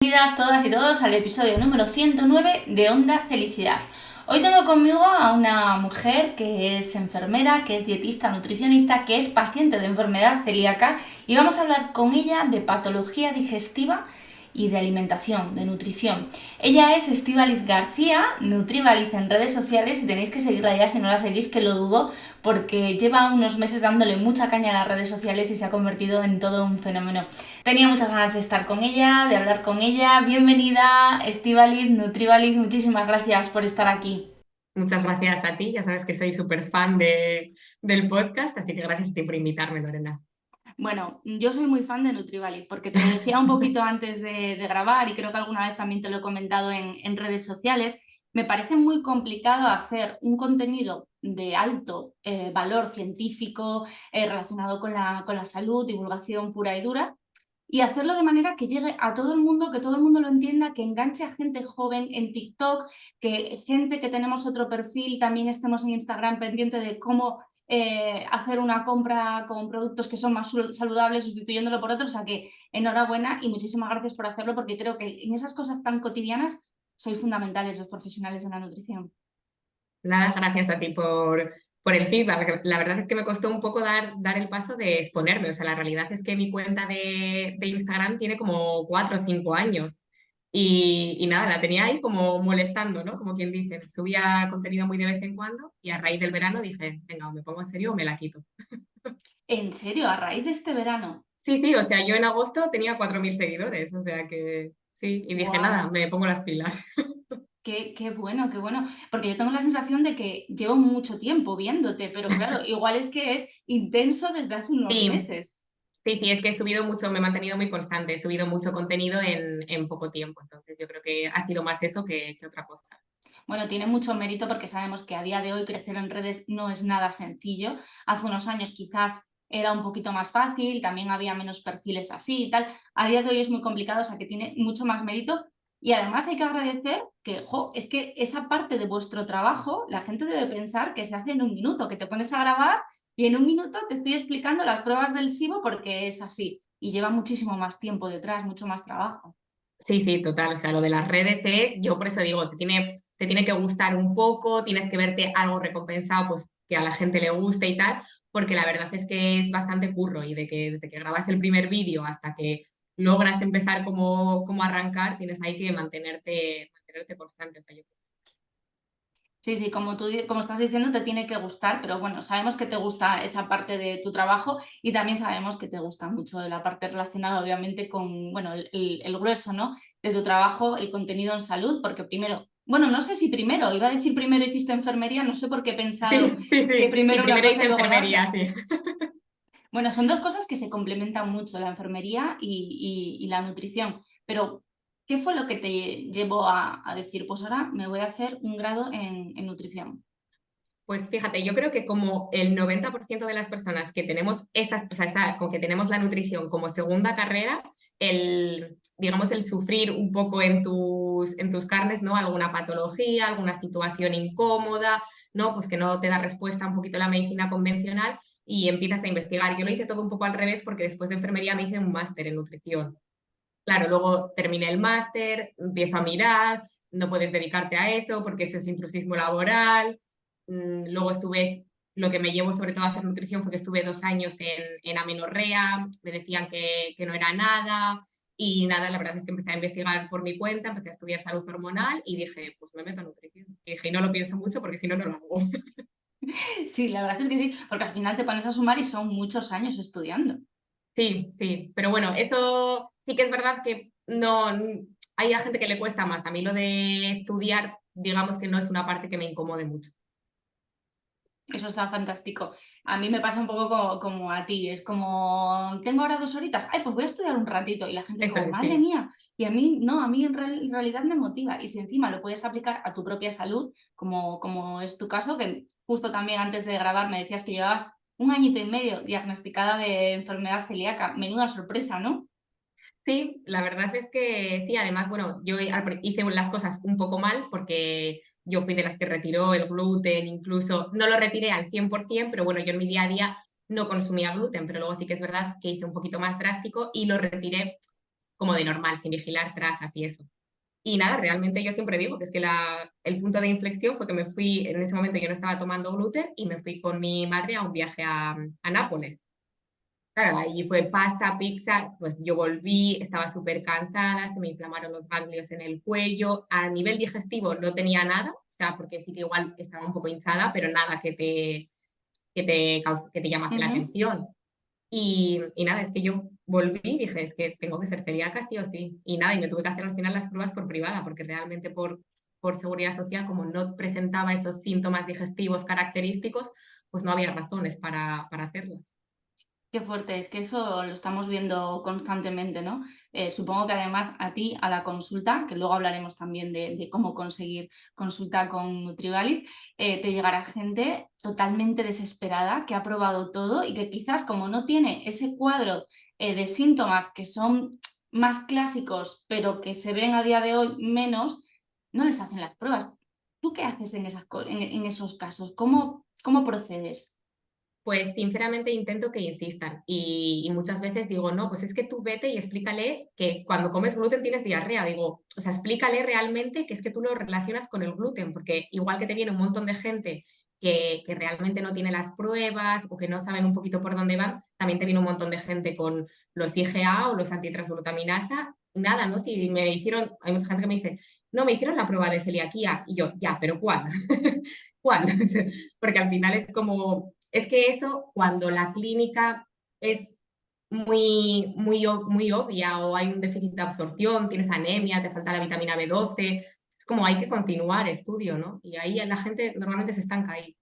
Bienvenidas todas y todos al episodio número 109 de Onda Felicidad. Hoy tengo conmigo a una mujer que es enfermera, que es dietista, nutricionista, que es paciente de enfermedad celíaca y vamos a hablar con ella de patología digestiva y de alimentación, de nutrición. Ella es Estíbaliz García, Nutrivaliz en redes sociales y tenéis que seguirla ya si no la seguís, que lo dudo, porque lleva unos meses dándole mucha caña a las redes sociales y se ha convertido en todo un fenómeno. Tenía muchas ganas de estar con ella, de hablar con ella. Bienvenida, Estíbaliz, Nutrivaliz, muchísimas gracias por estar aquí. Muchas gracias a ti, ya sabes que soy súper fan del podcast, así que gracias a ti por invitarme, Lorena. Bueno, yo soy muy fan de Nutrivaliz porque te lo decía un poquito antes de grabar y creo que alguna vez también te lo he comentado en redes sociales. Me parece muy complicado hacer un contenido de alto valor científico relacionado con la salud, divulgación pura y dura, y hacerlo de manera que llegue a todo el mundo, que todo el mundo lo entienda, que enganche a gente joven en TikTok, que gente que tenemos otro perfil también estemos en Instagram pendiente de cómo hacer una compra con productos que son más saludables sustituyéndolo por otros. O sea que enhorabuena y muchísimas gracias por hacerlo, porque creo que en esas cosas tan cotidianas sois fundamentales los profesionales de la nutrición. Nada, gracias a ti por el feedback. La verdad es que me costó un poco dar el paso de exponerme. O sea, la realidad es que mi cuenta de Instagram tiene como 4 o 5 años. Y nada, la tenía ahí como molestando, ¿no? Como quien dice, subía contenido muy de vez en cuando y a raíz del verano dije, venga, o me pongo en serio o me la quito. ¿En serio? ¿A raíz de este verano? Sí, sí, o sea, yo en agosto tenía 4.000 seguidores, o sea que sí, y dije, nada, ¡Wow! me pongo las pilas. Qué bueno, qué bueno. Porque yo tengo la sensación de que llevo mucho tiempo viéndote, pero claro, igual es que es intenso desde hace unos Sí, meses. sí, sí, es que he subido mucho, me he mantenido muy constante, he subido mucho contenido en poco tiempo, entonces yo creo que ha sido más eso que otra cosa. Bueno, tiene mucho mérito porque sabemos que a día de hoy crecer en redes no es nada sencillo. Hace unos años quizás era un poquito más fácil, también había menos perfiles así y tal. A día de hoy es muy complicado, o sea que tiene mucho más mérito. Y además hay que agradecer que, es que esa parte de vuestro trabajo, la gente debe pensar que se hace en un minuto, que te pones a grabar y en un minuto te estoy explicando las pruebas del SIBO porque es así. Y lleva muchísimo más tiempo detrás, mucho más trabajo. Sí, sí, total, o sea, lo de las redes es, yo por eso digo, te tiene que gustar un poco, tienes que verte algo recompensado, pues que a la gente le guste y tal, porque la verdad es que es bastante curro y desde que grabas el primer vídeo hasta que logras empezar como arrancar, tienes ahí que mantenerte constante, o sea, yo creo. Sí, sí, como estás diciendo, te tiene que gustar, pero bueno, sabemos que te gusta esa parte de tu trabajo y también sabemos que te gusta mucho la parte relacionada, obviamente, con, bueno, el grueso, ¿no? De tu trabajo, el contenido en salud, porque primero, bueno, no sé si primero, iba a decir primero hiciste enfermería, no sé por qué he pensado Sí, sí, que sí, sí, primero una primero cosa hice y luego la otra. enfermería, sí. Bueno, son dos cosas que se complementan mucho, la enfermería y la nutrición. Pero, ¿qué fue lo que te llevó a decir, pues ahora me voy a hacer un grado en nutrición? Pues fíjate, yo creo que como el 90% de las personas que tenemos o sea, como que tenemos la nutrición como segunda carrera, digamos, el sufrir un poco en tus carnes, ¿no? Alguna patología, alguna situación incómoda, ¿no? Pues que no te da respuesta un poquito la medicina convencional y empiezas a investigar. Yo lo hice todo un poco al revés porque después de enfermería me hice un máster en nutrición. Claro, luego terminé el máster, empiezo a mirar, no puedes dedicarte a eso porque eso es intrusismo laboral. Luego lo que me llevó sobre todo a hacer nutrición fue que estuve 2 años en amenorrea, me decían que no era nada y nada, la verdad es que empecé a investigar por mi cuenta, empecé a estudiar salud hormonal y dije, pues me meto a nutrición. Y dije, y no lo pienso mucho porque si no, no lo hago. Sí, la verdad es que sí, porque al final te pones a sumar y son muchos años estudiando. Sí, sí, pero bueno, eso sí que es verdad que no, hay a gente que le cuesta más. A mí lo de estudiar, digamos que no es una parte que me incomode mucho. Eso está fantástico. A mí me pasa un poco como a ti, es como, tengo ahora 2 horitas, ay, pues voy a estudiar un ratito y la gente es Eso como, es, madre sí. mía, y a mí no, a mí en realidad me motiva y si encima lo puedes aplicar a tu propia salud, como es tu caso, que justo también antes de grabar me decías que llevabas un añito y medio diagnosticada de enfermedad celíaca, menuda sorpresa, ¿no? Sí, la verdad es que sí. Además, bueno, yo hice las cosas un poco mal porque yo fui de las que retiró el gluten, incluso no lo retiré al 100%, pero bueno, yo en mi día a día no consumía gluten, pero luego sí que es verdad que hice un poquito más drástico y lo retiré como de normal, sin vigilar trazas y eso. Y nada, realmente yo siempre digo que es que el punto de inflexión fue que me fui, en ese momento yo no estaba tomando gluten y me fui con mi madre a un viaje a Nápoles. Claro, allí fue pasta, pizza, pues yo volví, estaba súper cansada, se me inflamaron los ganglios en el cuello, a nivel digestivo no tenía nada, o sea, porque sí que igual estaba un poco hinchada, pero nada que te llamase la Ujú. atención. Y nada, es que yo volví y dije, es que tengo que ser celíaca sí o sí. Y nada, y me tuve que hacer al final las pruebas por privada, porque realmente por seguridad social, como no presentaba esos síntomas digestivos característicos, pues no había razones para hacerlas. Qué fuerte, es que eso lo estamos viendo constantemente, ¿no? Supongo que además a ti, a la consulta, que luego hablaremos también de cómo conseguir consulta con Nutrivalid, te llegará gente totalmente desesperada, que ha probado todo y que quizás como no tiene ese cuadro de síntomas que son más clásicos, pero que se ven a día de hoy menos, no les hacen las pruebas. ¿Tú qué haces en esos casos? ¿Cómo procedes? Pues sinceramente intento que insistan y muchas veces digo, no, pues es que tú vete y explícale que cuando comes gluten tienes diarrea. Digo, o sea, explícale realmente que es que tú lo relacionas con el gluten, porque igual que te viene un montón de gente que realmente no tiene las pruebas o que no saben un poquito por dónde van, también te viene un montón de gente con los IgA o los antitransglutaminasa. Nada, ¿no? Si me hicieron, hay mucha gente que me dice, no, me hicieron la prueba de celiaquía y yo, ya, pero ¿cuál? ¿Cuál? Porque al final es como, es que eso cuando la clínica es muy obvia o hay un déficit de absorción, tienes anemia, te falta la vitamina B12, es como hay que continuar estudio, ¿no? Y ahí la gente normalmente se estanca ahí.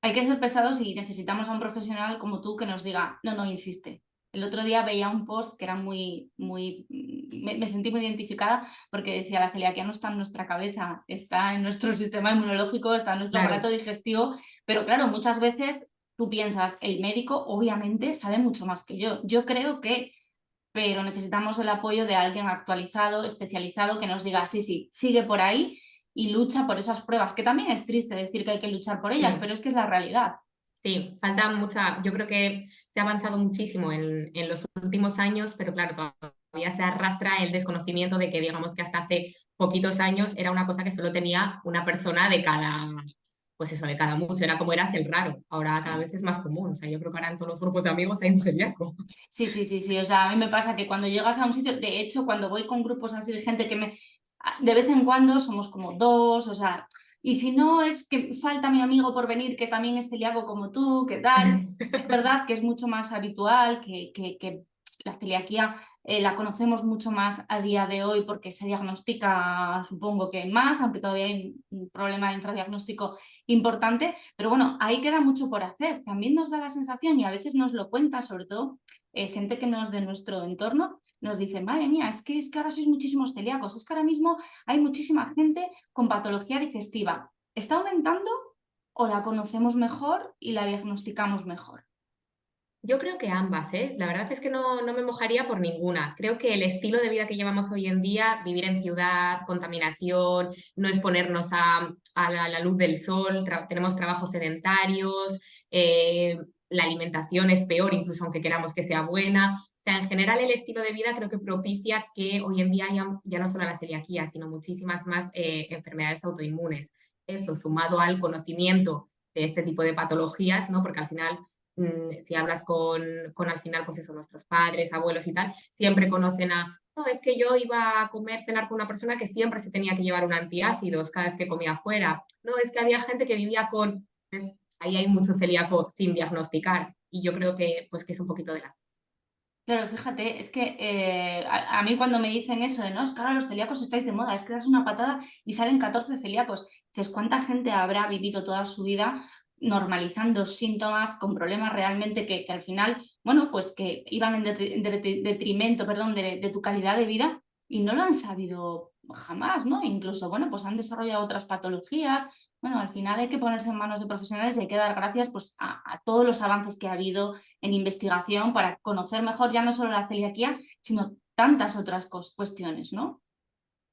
Hay que ser pesados y necesitamos a un profesional como tú que nos diga, no, no, insiste. El otro día veía un post que era me sentí muy identificada porque decía, la celiaquía no está en nuestra cabeza, está en nuestro sistema inmunológico, está en nuestro aparato Claro, digestivo, pero claro, muchas veces tú piensas, el médico obviamente sabe mucho más que yo creo que, pero necesitamos el apoyo de alguien actualizado, especializado, que nos diga, sí, sí, sigue por ahí y lucha por esas pruebas, que también es triste decir que hay que luchar por ellas, sí. pero es que es la realidad. Sí, falta mucha, yo creo que se ha avanzado muchísimo en los últimos años, pero claro, todavía se arrastra el desconocimiento de que digamos que hasta hace poquitos años era una cosa que solo tenía una persona de cada, pues eso, de cada mucho, era como eras el raro, ahora cada Sí. vez es más común, o sea, yo creo que ahora en todos los grupos de amigos hay un celíaco. Sí, sí, sí, sí. O sea, a mí me pasa que cuando llegas a un sitio, de hecho, cuando voy con grupos así de gente de vez en cuando somos como dos, o sea, y si no es que falta mi amigo por venir que también es celíaco como tú, ¿qué tal? Es verdad que es mucho más habitual que la celiaquía la conocemos mucho más a día de hoy porque se diagnostica, supongo que más, aunque todavía hay un problema de infradiagnóstico importante, pero bueno, ahí queda mucho por hacer. También nos da la sensación, y a veces nos lo cuenta, sobre todo gente que no es de nuestro entorno, nos dice, madre mía, es que ahora sois muchísimos celíacos, es que ahora mismo hay muchísima gente con patología digestiva. ¿Está aumentando o la conocemos mejor y la diagnosticamos mejor? Yo creo que ambas, ¿eh? La verdad es que no me mojaría por ninguna. Creo que el estilo de vida que llevamos hoy en día, vivir en ciudad, contaminación, no exponernos a la luz del sol, tenemos trabajos sedentarios, la alimentación es peor, incluso aunque queramos que sea buena. O sea, en general el estilo de vida creo que propicia que hoy en día haya ya no solo la celiaquía, sino muchísimas más enfermedades autoinmunes. Eso sumado al conocimiento de este tipo de patologías, ¿no? Porque al final si hablas con al final, pues eso, nuestros padres, abuelos y tal, siempre conocen no, es que yo iba a comer, cenar con una persona que siempre se tenía que llevar un antiácidos cada vez que comía afuera. No, es que había gente que vivía con, pues, ahí hay mucho celíaco sin diagnosticar y yo creo que, pues, que es un poquito de las. Claro, fíjate, es que a mí cuando me dicen eso de no, es que ahora los celíacos estáis de moda, es que das una patada y salen 14 celíacos. Dices, ¿cuánta gente habrá vivido toda su vida normalizando síntomas con problemas realmente que al final, bueno, pues que iban en detrimento, perdón, de tu calidad de vida y no lo han sabido jamás, ¿no? Incluso, bueno, pues han desarrollado otras patologías. Bueno, al final hay que ponerse en manos de profesionales y hay que dar gracias pues, a todos los avances que ha habido en investigación para conocer mejor ya no solo la celiaquía, sino tantas otras cuestiones, ¿no?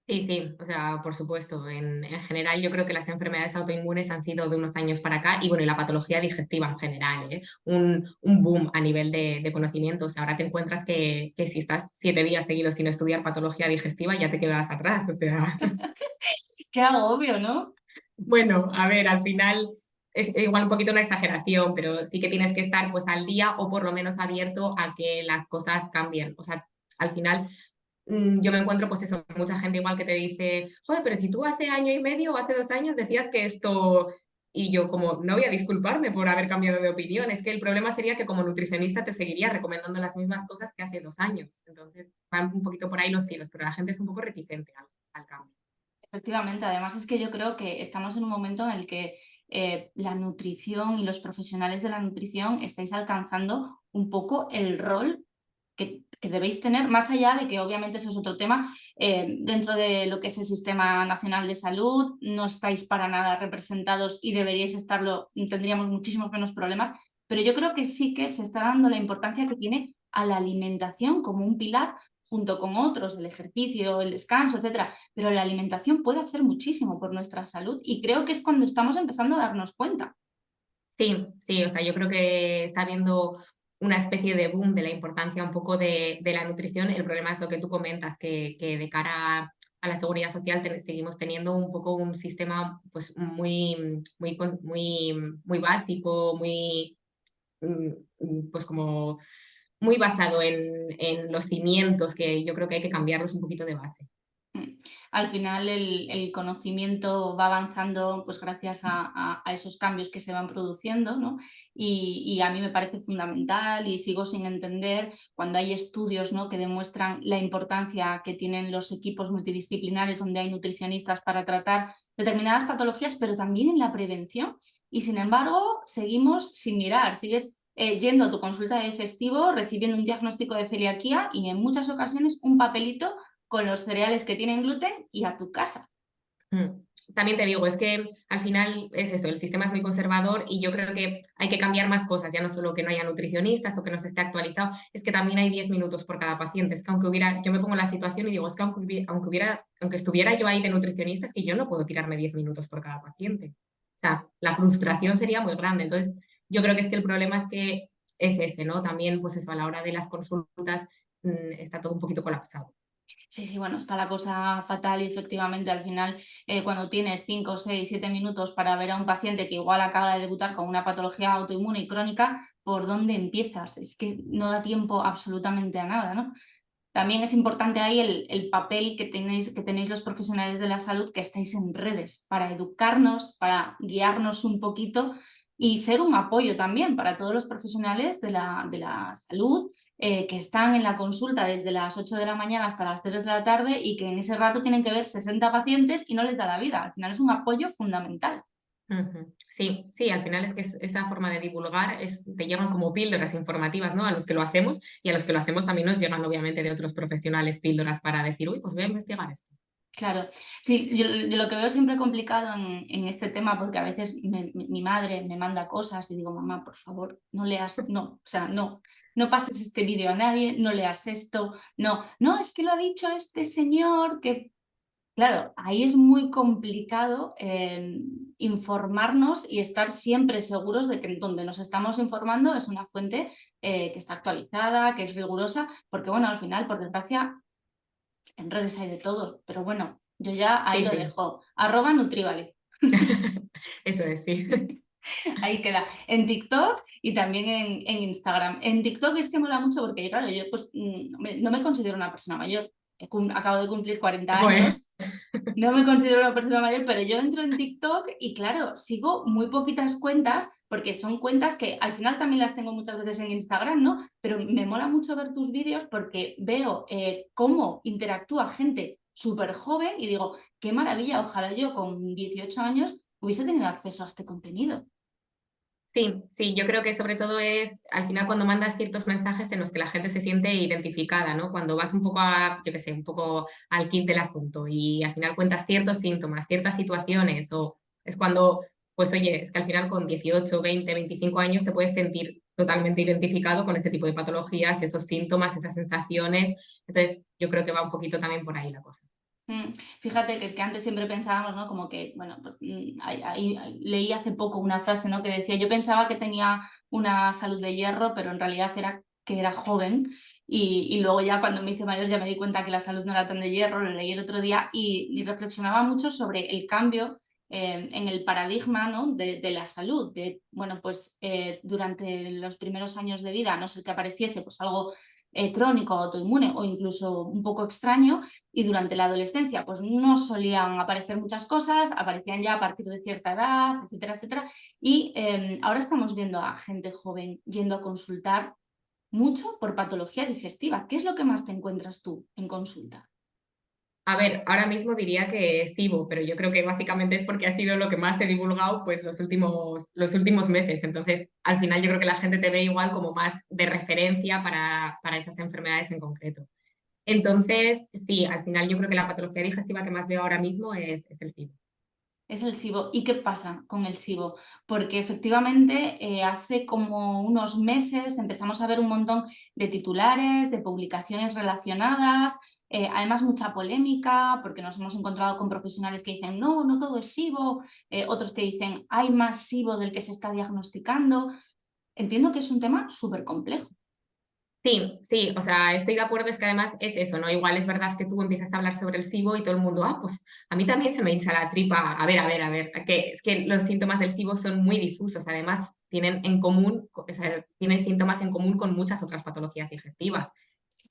Sí, sí, o sea, por supuesto. En general, yo creo que las enfermedades autoinmunes han sido de unos años para acá y bueno, y la patología digestiva en general, ¿eh? Un boom a nivel de conocimientos. Ahora te encuentras que si estás 7 días seguidos sin estudiar patología digestiva, ya te quedas atrás. O sea, Qué agobio, ¿no? bueno, a ver, al final es igual un poquito una exageración, pero sí que tienes que estar pues al día o por lo menos abierto a que las cosas cambien. O sea, al final yo me encuentro, pues eso, mucha gente igual que te dice, joder, pero si tú hace año y medio o hace 2 años decías que esto, y yo como, no voy a disculparme por haber cambiado de opinión, es que el problema sería que como nutricionista te seguiría recomendando las mismas cosas que hace 2 años. Entonces, van un poquito por ahí los tiros, pero la gente es un poco reticente al cambio. Efectivamente, además es que yo creo que estamos en un momento en el que la nutrición y los profesionales de la nutrición estáis alcanzando un poco el rol que debéis tener, más allá de que obviamente eso es otro tema, dentro de lo que es el Sistema Nacional de Salud, no estáis para nada representados y deberíais estarlo, tendríamos muchísimos menos problemas, pero yo creo que sí que se está dando la importancia que tiene a la alimentación como un pilar junto con otros, el ejercicio, el descanso, etcétera, pero la alimentación puede hacer muchísimo por nuestra salud y creo que es cuando estamos empezando a darnos cuenta. Sí, sí, o sea, yo creo que está habiendo una especie de boom de la importancia un poco de la nutrición. El problema es lo que tú comentas, que de cara a la seguridad social seguimos teniendo un poco un sistema pues muy básico, pues como muy basado en los cimientos, que yo creo que hay que cambiarlos un poquito de base. Al final el conocimiento va avanzando pues gracias a esos cambios que se van produciendo, ¿no? Y a mí me parece fundamental y sigo sin entender cuando hay estudios, ¿no?, que demuestran la importancia que tienen los equipos multidisciplinares donde hay nutricionistas para tratar determinadas patologías, pero también en la prevención. Y sin embargo, seguimos sin mirar, sigues yendo a tu consulta de digestivo, recibiendo un diagnóstico de celiaquía y en muchas ocasiones un papelito con los cereales que tienen gluten y a tu casa. Mm. También te digo, es que al final es eso, el sistema es muy conservador y yo creo que hay que cambiar más cosas, ya no solo que no haya nutricionistas o que no se esté actualizado, es que también hay 10 minutos por cada paciente. Es que aunque hubiera, yo me pongo en la situación y digo, es que aunque estuviera yo ahí de nutricionista, es que yo no puedo tirarme 10 minutos por cada paciente. O sea, la frustración sería muy grande. Entonces, yo creo que es que el problema es que es ese, ¿no? También, pues eso, a la hora de las consultas, está todo un poquito colapsado. Sí, sí, bueno, está la cosa fatal y efectivamente al final cuando tienes 5, 6, 7 minutos para ver a un paciente que igual acaba de debutar con una patología autoinmune y crónica, ¿por dónde empiezas? Es que no da tiempo absolutamente a nada, ¿no? También es importante ahí el papel que tenéis los profesionales de la salud, que estáis en redes para educarnos, para guiarnos un poquito y ser un apoyo también para todos los profesionales de la salud que están en la consulta desde las 8 de la mañana hasta las 3 de la tarde y que en ese rato tienen que ver 60 pacientes y no les da la vida. Al final es un apoyo fundamental. Ujú. Sí, sí, al final es que esa forma de divulgar te llegan como píldoras informativas, ¿no? A los que lo hacemos y a los que lo hacemos también nos llegan obviamente de otros profesionales píldoras para decir, uy, pues voy a investigar esto. Claro, sí, yo lo que veo siempre complicado en este tema, porque a veces mi madre me manda cosas y digo, mamá, por favor, no leas, no, o sea, no, no pases este vídeo a nadie, no leas esto, no, no, es que lo ha dicho este señor, que claro, ahí es muy complicado informarnos y estar siempre seguros de que donde nos estamos informando es una fuente que está actualizada, que es rigurosa, porque bueno, al final, por desgracia, en redes hay de todo, pero bueno, yo ya ahí Sí, lo sí, dejo. @Nutrivale. eso es, sí. Ahí queda. En TikTok y también en Instagram. En TikTok es que mola mucho porque, claro, yo pues no me considero una persona mayor. Acabo de cumplir 40 Joder. años. No me considero una persona mayor, pero yo entro en TikTok y claro, sigo muy poquitas cuentas porque son cuentas que al final también las tengo muchas veces en Instagram, ¿no? Pero me mola mucho ver tus vídeos porque veo cómo interactúa gente súper joven y digo, qué maravilla, ojalá yo con 18 años hubiese tenido acceso a este contenido. Sí, sí, yo creo que sobre todo es al final cuando mandas ciertos mensajes en los que la gente se siente identificada, ¿no? Cuando vas un poco yo qué sé, un poco al kit del asunto y al final cuentas ciertos síntomas, ciertas situaciones, o es cuando, pues oye, es que al final con 18, 20, 25 años te puedes sentir totalmente identificado con ese tipo de patologías, esos síntomas, esas sensaciones. Entonces, yo creo que va un poquito también por ahí la cosa. Fíjate que es que antes siempre pensábamos, ¿no? Como que, bueno, pues leí hace poco una frase, ¿no? Que decía, yo pensaba que tenía una salud de hierro, pero en realidad era que era joven. Y luego ya cuando me hice mayor ya me di cuenta que la salud no era tan de hierro, lo leí el otro día y reflexionaba mucho sobre el cambio en el paradigma, ¿no? de la salud. De, bueno, pues durante los primeros años de vida, a no ser que apareciese pues algo crónico, autoinmune o incluso un poco extraño, y durante la adolescencia pues no solían aparecer muchas cosas, aparecían ya a partir de cierta edad, etcétera, etcétera, y ahora estamos viendo a gente joven yendo a consultar mucho por patología digestiva. ¿Qué es lo que más te encuentras tú en consulta? A ver, ahora mismo diría que SIBO, pero yo creo que básicamente es porque ha sido lo que más he divulgado pues los últimos meses. Entonces, al final yo creo que la gente te ve igual como más de referencia para esas enfermedades en concreto. Entonces, sí, al final yo creo que la patología digestiva que más veo ahora mismo es el SIBO. Es el SIBO. ¿Y qué pasa con el SIBO? Porque efectivamente hace como unos meses empezamos a ver un montón de titulares, de publicaciones relacionadas, además mucha polémica, porque nos hemos encontrado con profesionales que dicen no, no todo es SIBO, otros que dicen hay más SIBO del que se está diagnosticando. Entiendo que es un tema súper complejo. Sí, sí, o sea, estoy de acuerdo, es que además es eso, ¿no? Igual es verdad que tú empiezas a hablar sobre el SIBO y todo el mundo, pues a mí también se me hincha la tripa. A ver, a ver, a ver, que es que los síntomas del SIBO son muy difusos, además tienen en común, o sea, tienen síntomas en común con muchas otras patologías digestivas,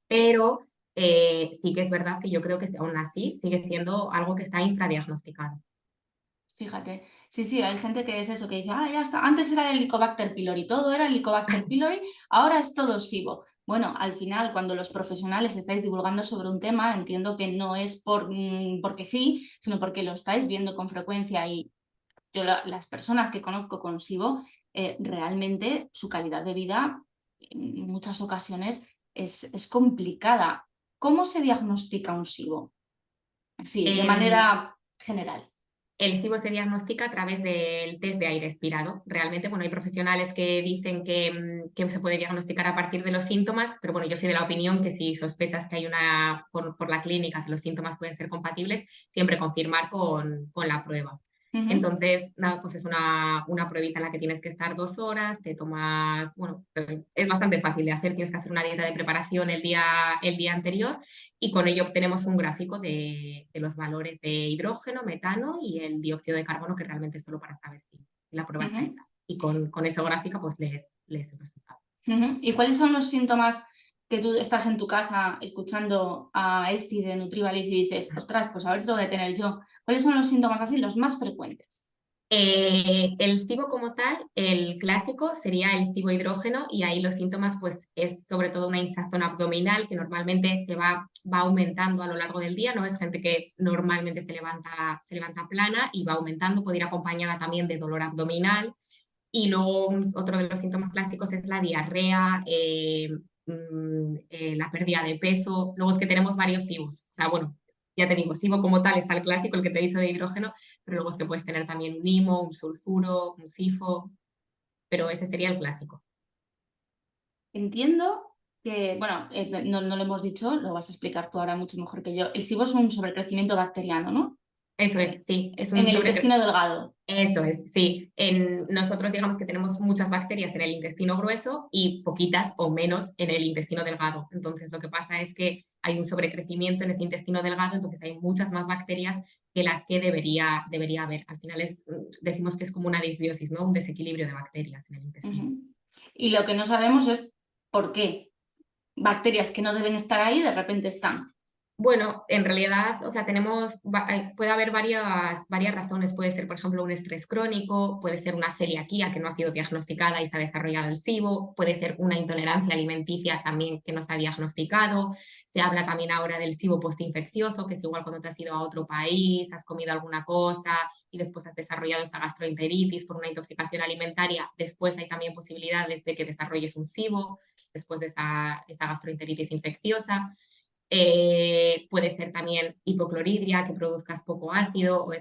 pero sí que es verdad que yo creo que aún así sigue siendo algo que está infradiagnosticado. Fíjate, sí, sí, hay gente que es eso, que dice, ya está, antes era el Helicobacter pylori, todo era el Helicobacter pylori, ahora es todo SIBO. Bueno, al final, cuando los profesionales estáis divulgando sobre un tema, entiendo que no es porque sí, sino porque lo estáis viendo con frecuencia y yo las personas que conozco con SIBO, realmente su calidad de vida en muchas ocasiones es complicada. ¿Cómo se diagnostica un SIBO? Sí, de Em, manera general. El SIBO se diagnostica a través del test de aire expirado. Realmente, bueno, hay profesionales que dicen que se puede diagnosticar a partir de los síntomas, pero bueno, yo soy de la opinión que si sospechas que hay por la clínica que los síntomas pueden ser compatibles, siempre confirmar con la prueba. Ujú. Entonces, nada, pues es una pruebita en la que tienes que estar 2 horas, te tomas, bueno, es bastante fácil de hacer, tienes que hacer una dieta de preparación el día anterior y con ello obtenemos un gráfico de los valores de hidrógeno, metano y el dióxido de carbono, que realmente es solo para saber si la prueba está Ujú, hecha. Y con esa gráfica pues lees el resultado. ujú. ¿Y cuáles son los síntomas que tú estás en tu casa escuchando a Esti de Nutrivaliz y dices, ostras, pues a ver si lo voy a tener yo? ¿Cuáles son los síntomas así, los más frecuentes? El SIBO como tal, el clásico sería el SIBO hidrógeno y ahí los síntomas pues es sobre todo una hinchazón abdominal que normalmente va aumentando a lo largo del día, ¿no? Es gente que normalmente se levanta plana y va aumentando, puede ir acompañada también de dolor abdominal y luego otro de los síntomas clásicos es la diarrea, la pérdida de peso. Luego es que tenemos varios SIBOs. O sea, bueno, ya te digo, SIBO como tal está el clásico, el que te he dicho de hidrógeno, pero luego es que puedes tener también un IMO, un sulfuro, un SIFO, pero ese sería el clásico. Entiendo que, bueno, no lo hemos dicho, lo vas a explicar tú ahora mucho mejor que yo. El SIBO es un sobrecrecimiento bacteriano, ¿no? Eso es, sí, es En un el sobre. intestino delgado. Eso es, sí. Nosotros digamos que tenemos muchas bacterias en el intestino grueso y poquitas o menos en el intestino delgado. Entonces, lo que pasa es que hay un sobrecrecimiento en ese intestino delgado, entonces hay muchas más bacterias que las que debería haber. Al final decimos que es como una disbiosis, ¿no? Un desequilibrio de bacterias en el intestino. Ujú. Y lo que no sabemos es por qué bacterias que no deben estar ahí de repente están. Bueno, en realidad, o sea, puede haber varias razones. Puede ser, por ejemplo, un estrés crónico, puede ser una celiaquía que no ha sido diagnosticada y se ha desarrollado el SIBO, puede ser una intolerancia alimenticia también que no se ha diagnosticado. Se habla también ahora del SIBO postinfeccioso, que es igual cuando te has ido a otro país, has comido alguna cosa y después has desarrollado esa gastroenteritis por una intoxicación alimentaria. Después hay también posibilidades de que desarrolles un SIBO después de esa gastroenteritis infecciosa. Puede ser también hipocloridria, que produzcas poco ácido, o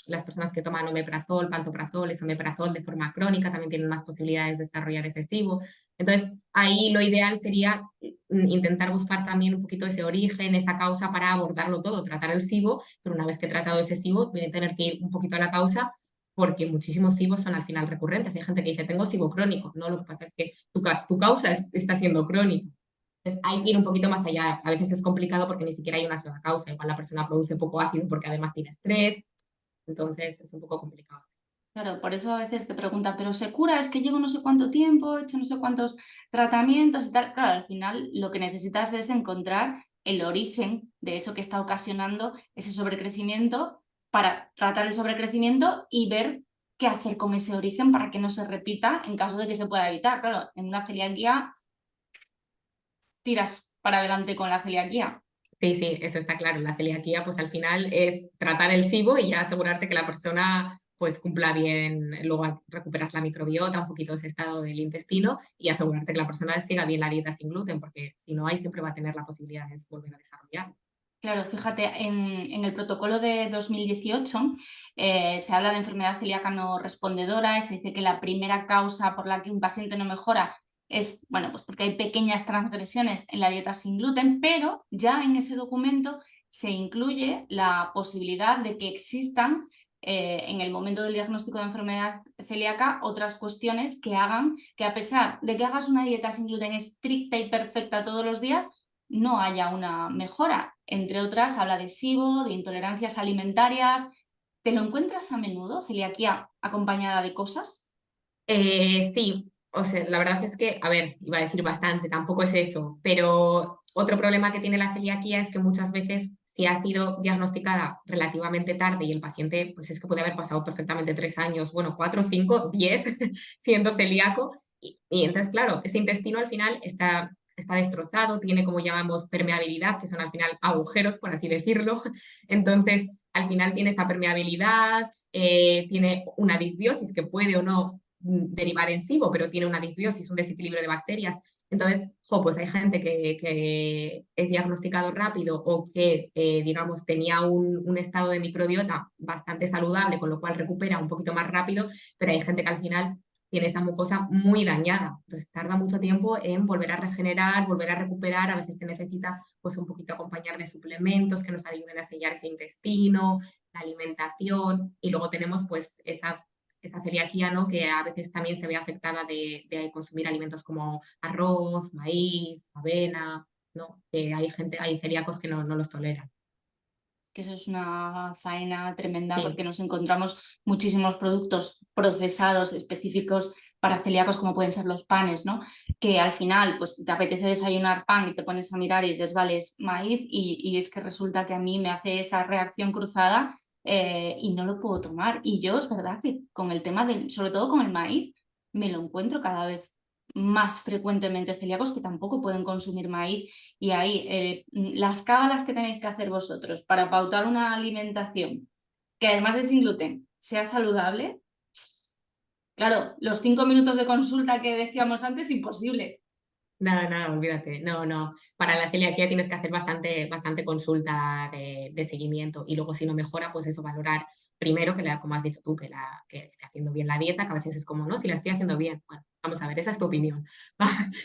las personas que toman omeprazol, pantoprazol, esomeprazol de forma crónica también tienen más posibilidades de desarrollar ese SIBO. Entonces, ahí lo ideal sería intentar buscar también un poquito ese origen, esa causa para abordarlo todo, tratar el SIBO, pero una vez que he tratado ese SIBO, voy a tener que ir un poquito a la causa porque muchísimos SIBOs son al final recurrentes. Hay gente que dice, tengo SIBO crónico. No, lo que pasa es que tu causa está siendo crónica. Entonces, hay que ir un poquito más allá. A veces es complicado porque ni siquiera hay una sola causa. Igual la persona produce poco ácido porque además tiene estrés. Entonces, es un poco complicado. Claro, por eso a veces te preguntan, ¿pero se cura? Es que llevo no sé cuánto tiempo, he hecho no sé cuántos tratamientos y tal. Claro, al final lo que necesitas es encontrar el origen de eso que está ocasionando ese sobrecrecimiento para tratar el sobrecrecimiento y ver qué hacer con ese origen para que no se repita en caso de que se pueda evitar. Claro, en una celiaquía tiras para adelante con la celiaquía. Sí, sí, eso está claro. La celiaquía, pues al final es tratar el SIBO y ya asegurarte que la persona pues cumpla bien, luego recuperas la microbiota, un poquito ese estado del intestino y asegurarte que la persona siga bien la dieta sin gluten, porque si no, ahí siempre va a tener la posibilidad de volver a desarrollar. Claro, fíjate, en el protocolo de 2018 se habla de enfermedad celíaca no respondedora y se dice que la primera causa por la que un paciente no mejora es, bueno, pues porque hay pequeñas transgresiones en la dieta sin gluten, pero ya en ese documento se incluye la posibilidad de que existan en el momento del diagnóstico de enfermedad celíaca otras cuestiones que hagan que, a pesar de que hagas una dieta sin gluten estricta y perfecta todos los días, no haya una mejora. Entre otras, habla de SIBO, de intolerancias alimentarias. ¿Te lo encuentras a menudo, celiaquía acompañada de cosas? Sí, o sea, la verdad es que, a ver, iba a decir bastante, tampoco es eso, pero otro problema que tiene la celiaquía es que muchas veces, si ha sido diagnosticada relativamente tarde y el paciente, pues es que puede haber pasado perfectamente 3 años, bueno, 4, 5, 10 siendo celíaco, y entonces, claro, ese intestino al final está destrozado, tiene como llamamos permeabilidad, que son al final agujeros, por así decirlo, entonces al final tiene esa permeabilidad, tiene una disbiosis que puede o no derivar en SIBO, pero tiene una disbiosis, un desequilibrio de bacterias. Entonces, pues hay gente que es diagnosticado rápido o que, digamos, tenía un estado de microbiota bastante saludable, con lo cual recupera un poquito más rápido, pero hay gente que al final tiene esa mucosa muy dañada. Entonces, tarda mucho tiempo en volver a regenerar, volver a recuperar. A veces se necesita pues, un poquito acompañar de suplementos que nos ayuden a sellar ese intestino, la alimentación. Y luego tenemos pues esa celiaquía, ¿no? Que a veces también se ve afectada de consumir alimentos como arroz, maíz, avena, ¿no? Que hay celíacos que no los toleran. Que eso es una faena tremenda Sí, porque nos encontramos muchísimos productos procesados específicos para celíacos, como pueden ser los panes, ¿no? Que al final pues te apetece desayunar pan y te pones a mirar y dices, vale, es maíz, y es que resulta que a mí me hace esa reacción cruzada y no lo puedo tomar. Y yo es verdad que con el tema del, sobre todo con el maíz, me lo encuentro cada vez más frecuentemente celíacos que tampoco pueden consumir maíz, y ahí las cábalas que tenéis que hacer vosotros para pautar una alimentación que, además de sin gluten, sea saludable. Claro, los 5 minutos de consulta que decíamos antes, imposible. nada, nada, olvídate. No, no. Para la celiaquía tienes que hacer bastante consulta de seguimiento y luego si no mejora, pues eso, valorar primero como has dicho tú, que esté haciendo bien la dieta, que a veces es como, no, si la estoy haciendo bien. Bueno, vamos a ver, esa es tu opinión.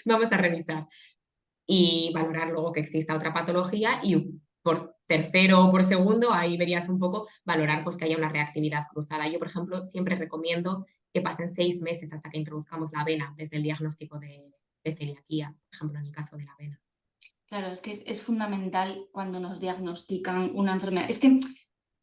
Vamos a revisar. Y valorar luego que exista otra patología y por tercero o por segundo, ahí verías un poco, valorar pues que haya una reactividad cruzada. Yo, por ejemplo, siempre recomiendo que pasen 6 meses hasta que introduzcamos la avena desde el diagnóstico de celiaquía, por ejemplo, en el caso de la avena. Claro, es que es fundamental cuando nos diagnostican una enfermedad. Es que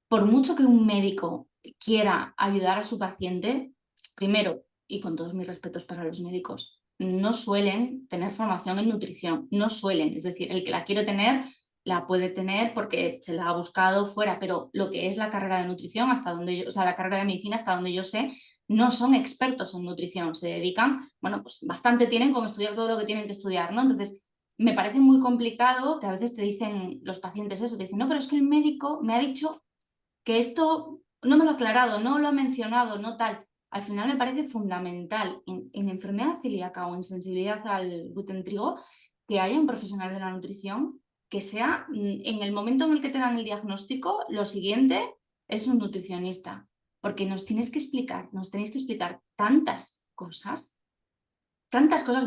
por mucho que un médico quiera ayudar a su paciente, primero, y con todos mis respetos para los médicos, no suelen tener formación en nutrición, no suelen. Es decir, el que la quiere tener, la puede tener porque se la ha buscado fuera, pero lo que es la carrera de nutrición, hasta donde yo, o sea, la carrera de medicina, hasta donde yo sé, no son expertos en nutrición, se dedican, bueno, pues bastante tienen con estudiar todo lo que tienen que estudiar, ¿no? Entonces, me parece muy complicado que a veces te dicen los pacientes eso, te dicen, no, pero es que el médico me ha dicho que esto no me lo ha aclarado, no lo ha mencionado, no tal. Al final me parece fundamental en enfermedad celíaca o en sensibilidad al gluten trigo que haya un profesional de la nutrición que sea en el momento en el que te dan el diagnóstico, lo siguiente es un nutricionista, porque nos tenéis que explicar tantas cosas,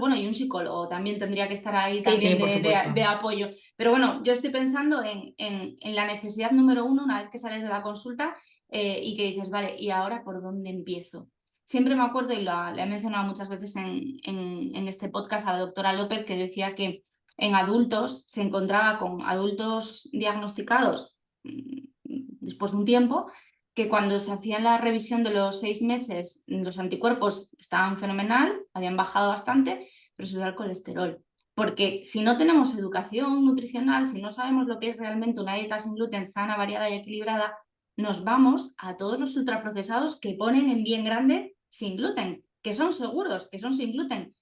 bueno, y un psicólogo también tendría que estar ahí Sí, sí, también por supuesto. de apoyo. Pero bueno, yo estoy pensando en la necesidad número uno una vez que sales de la consulta y que dices, vale, ¿y ahora por dónde empiezo? Siempre me acuerdo, y le he mencionado muchas veces en este podcast a la doctora López, que decía que en adultos se encontraba con adultos diagnosticados después de un tiempo, que cuando se hacían la revisión de los 6 meses, los anticuerpos estaban fenomenal, habían bajado bastante, pero subía el colesterol. Porque si no tenemos educación nutricional, si no sabemos lo que es realmente una dieta sin gluten sana, variada y equilibrada, nos vamos a todos los ultraprocesados que ponen en bien grande sin gluten, que son seguros, que son sin gluten,